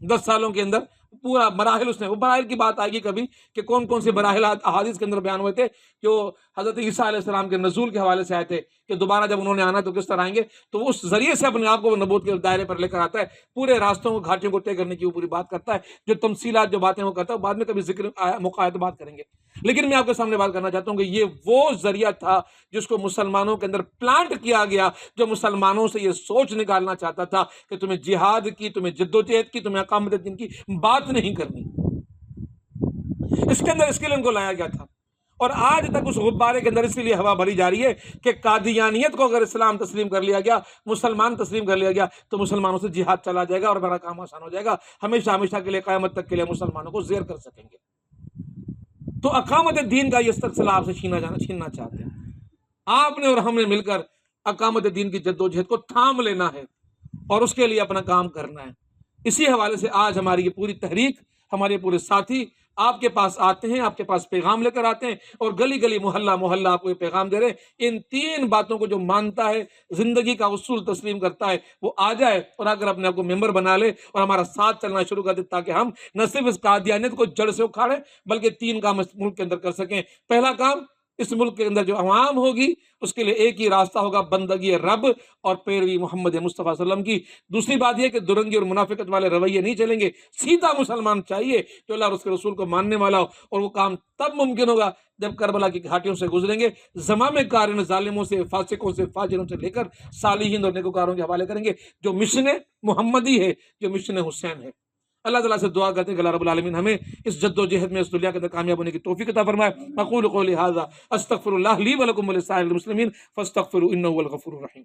10 سالوں کے اندر پورا مراحل، اس نے وہ مراحل کی بات آئے گی کبھی کہ کون کون سے مراحل احادیث کے اندر بیان ہوئے تھے جو حضرت عیسیٰ علیہ السلام کے نزول کے حوالے سے آئے تھے کہ دوبارہ جب انہوں نے آنا تو کس طرح آئیں گے. تو وہ اس ذریعے سے اپنے آپ کو نبوت کے دائرے پر لے کر آتا ہے، پورے راستوں کو، گھاٹیوں کو طے کرنے کی وہ پوری بات کرتا ہے. جو تمثیلات، جو باتیں وہ کرتا ہے، بعد میں کبھی ذکر موقع تو بات کریں گے. لیکن میں آپ کے سامنے بات کرنا چاہتا ہوں کہ یہ وہ ذریعہ تھا جس کو مسلمانوں کے اندر پلانٹ کیا گیا، جو مسلمانوں سے یہ سوچ نکالنا چاہتا تھا کہ تمہیں جہاد کی، تمہیں جدوجہد کی، تمہیں اقامت دین کی بات نہیں کرنی. اس کے اندر اس کے لیے ان کو لایا گیا تھا. اور آج تک اس غبارے کے اندر اس لیے ہوا بھری جا رہی ہے کہ قادیانیت کو اگر اسلام تسلیم کر لیا گیا، مسلمان تسلیم کر لیا گیا تو مسلمانوں سے جہاد چلا جائے گا اور بڑا کام آسان ہو جائے گا. ہمیشہ ہمیشہ کے لیے، قیامت تک کے لیے مسلمانوں کو زیر کر سکیں گے. تو اقامت دین کا یہ سلسلہ آپ سے چھیننا چاہتے ہیں. آپ نے اور ہم نے مل کر اقامت دین کی جدوجہد کو تھام لینا ہے اور اس کے لیے اپنا کام کرنا ہے. اسی حوالے سے آج ہماری یہ پوری تحریک، ہمارے پورے ساتھی آپ کے پاس آتے ہیں، آپ کے پاس پیغام لے کر آتے ہیں اور گلی گلی، محلہ محلہ آپ کو یہ پیغام دے رہے ہیں. ان 3 باتوں کو جو مانتا ہے، زندگی کا اصول تسلیم کرتا ہے، وہ آ جائے اور اگر اپنے آپ کو ممبر بنا لے اور ہمارا ساتھ چلنا شروع کر دے تاکہ ہم نہ صرف اس قادیانیت کو جڑ سے اکھاڑیں بلکہ 3 کام اس ملک کے اندر کر سکیں. پہلا کام، اس ملک کے اندر جو عوام ہوگی اس کے لیے ایک ہی راستہ ہوگا، بندگی رب اور پیروی محمد مصطفیٰ صلی اللہ علیہ وسلم کی. دوسری بات یہ کہ درنگی اور منافقت والے رویے نہیں چلیں گے. سیدھا مسلمان چاہیے جو اللہ اور اس کے رسول کو ماننے والا ہو، اور وہ کام تب ممکن ہوگا جب کربلا کی گھاٹیوں سے گزریں گے، زمام کارن ظالموں سے، فاسقوں سے، فاجروں سے لے کر صالحین اور نیکوکاروں کے حوالے کریں گے، جو مشن محمدی ہے، جو مشن حسین ہے۔ اللہ تعالیٰ سے دعا کرتے ہیں کہ اللہ رب العالمین ہمیں اس جد و جہد میں اس دنیا کے اندر کامیاب ہونے کی توفیق عطا فرمائے۔ اقول قولی ھذا استغفر اللہ لی ولکم ولسائر المسلمین فاستغفروا انہ هو الغفور الرحیم۔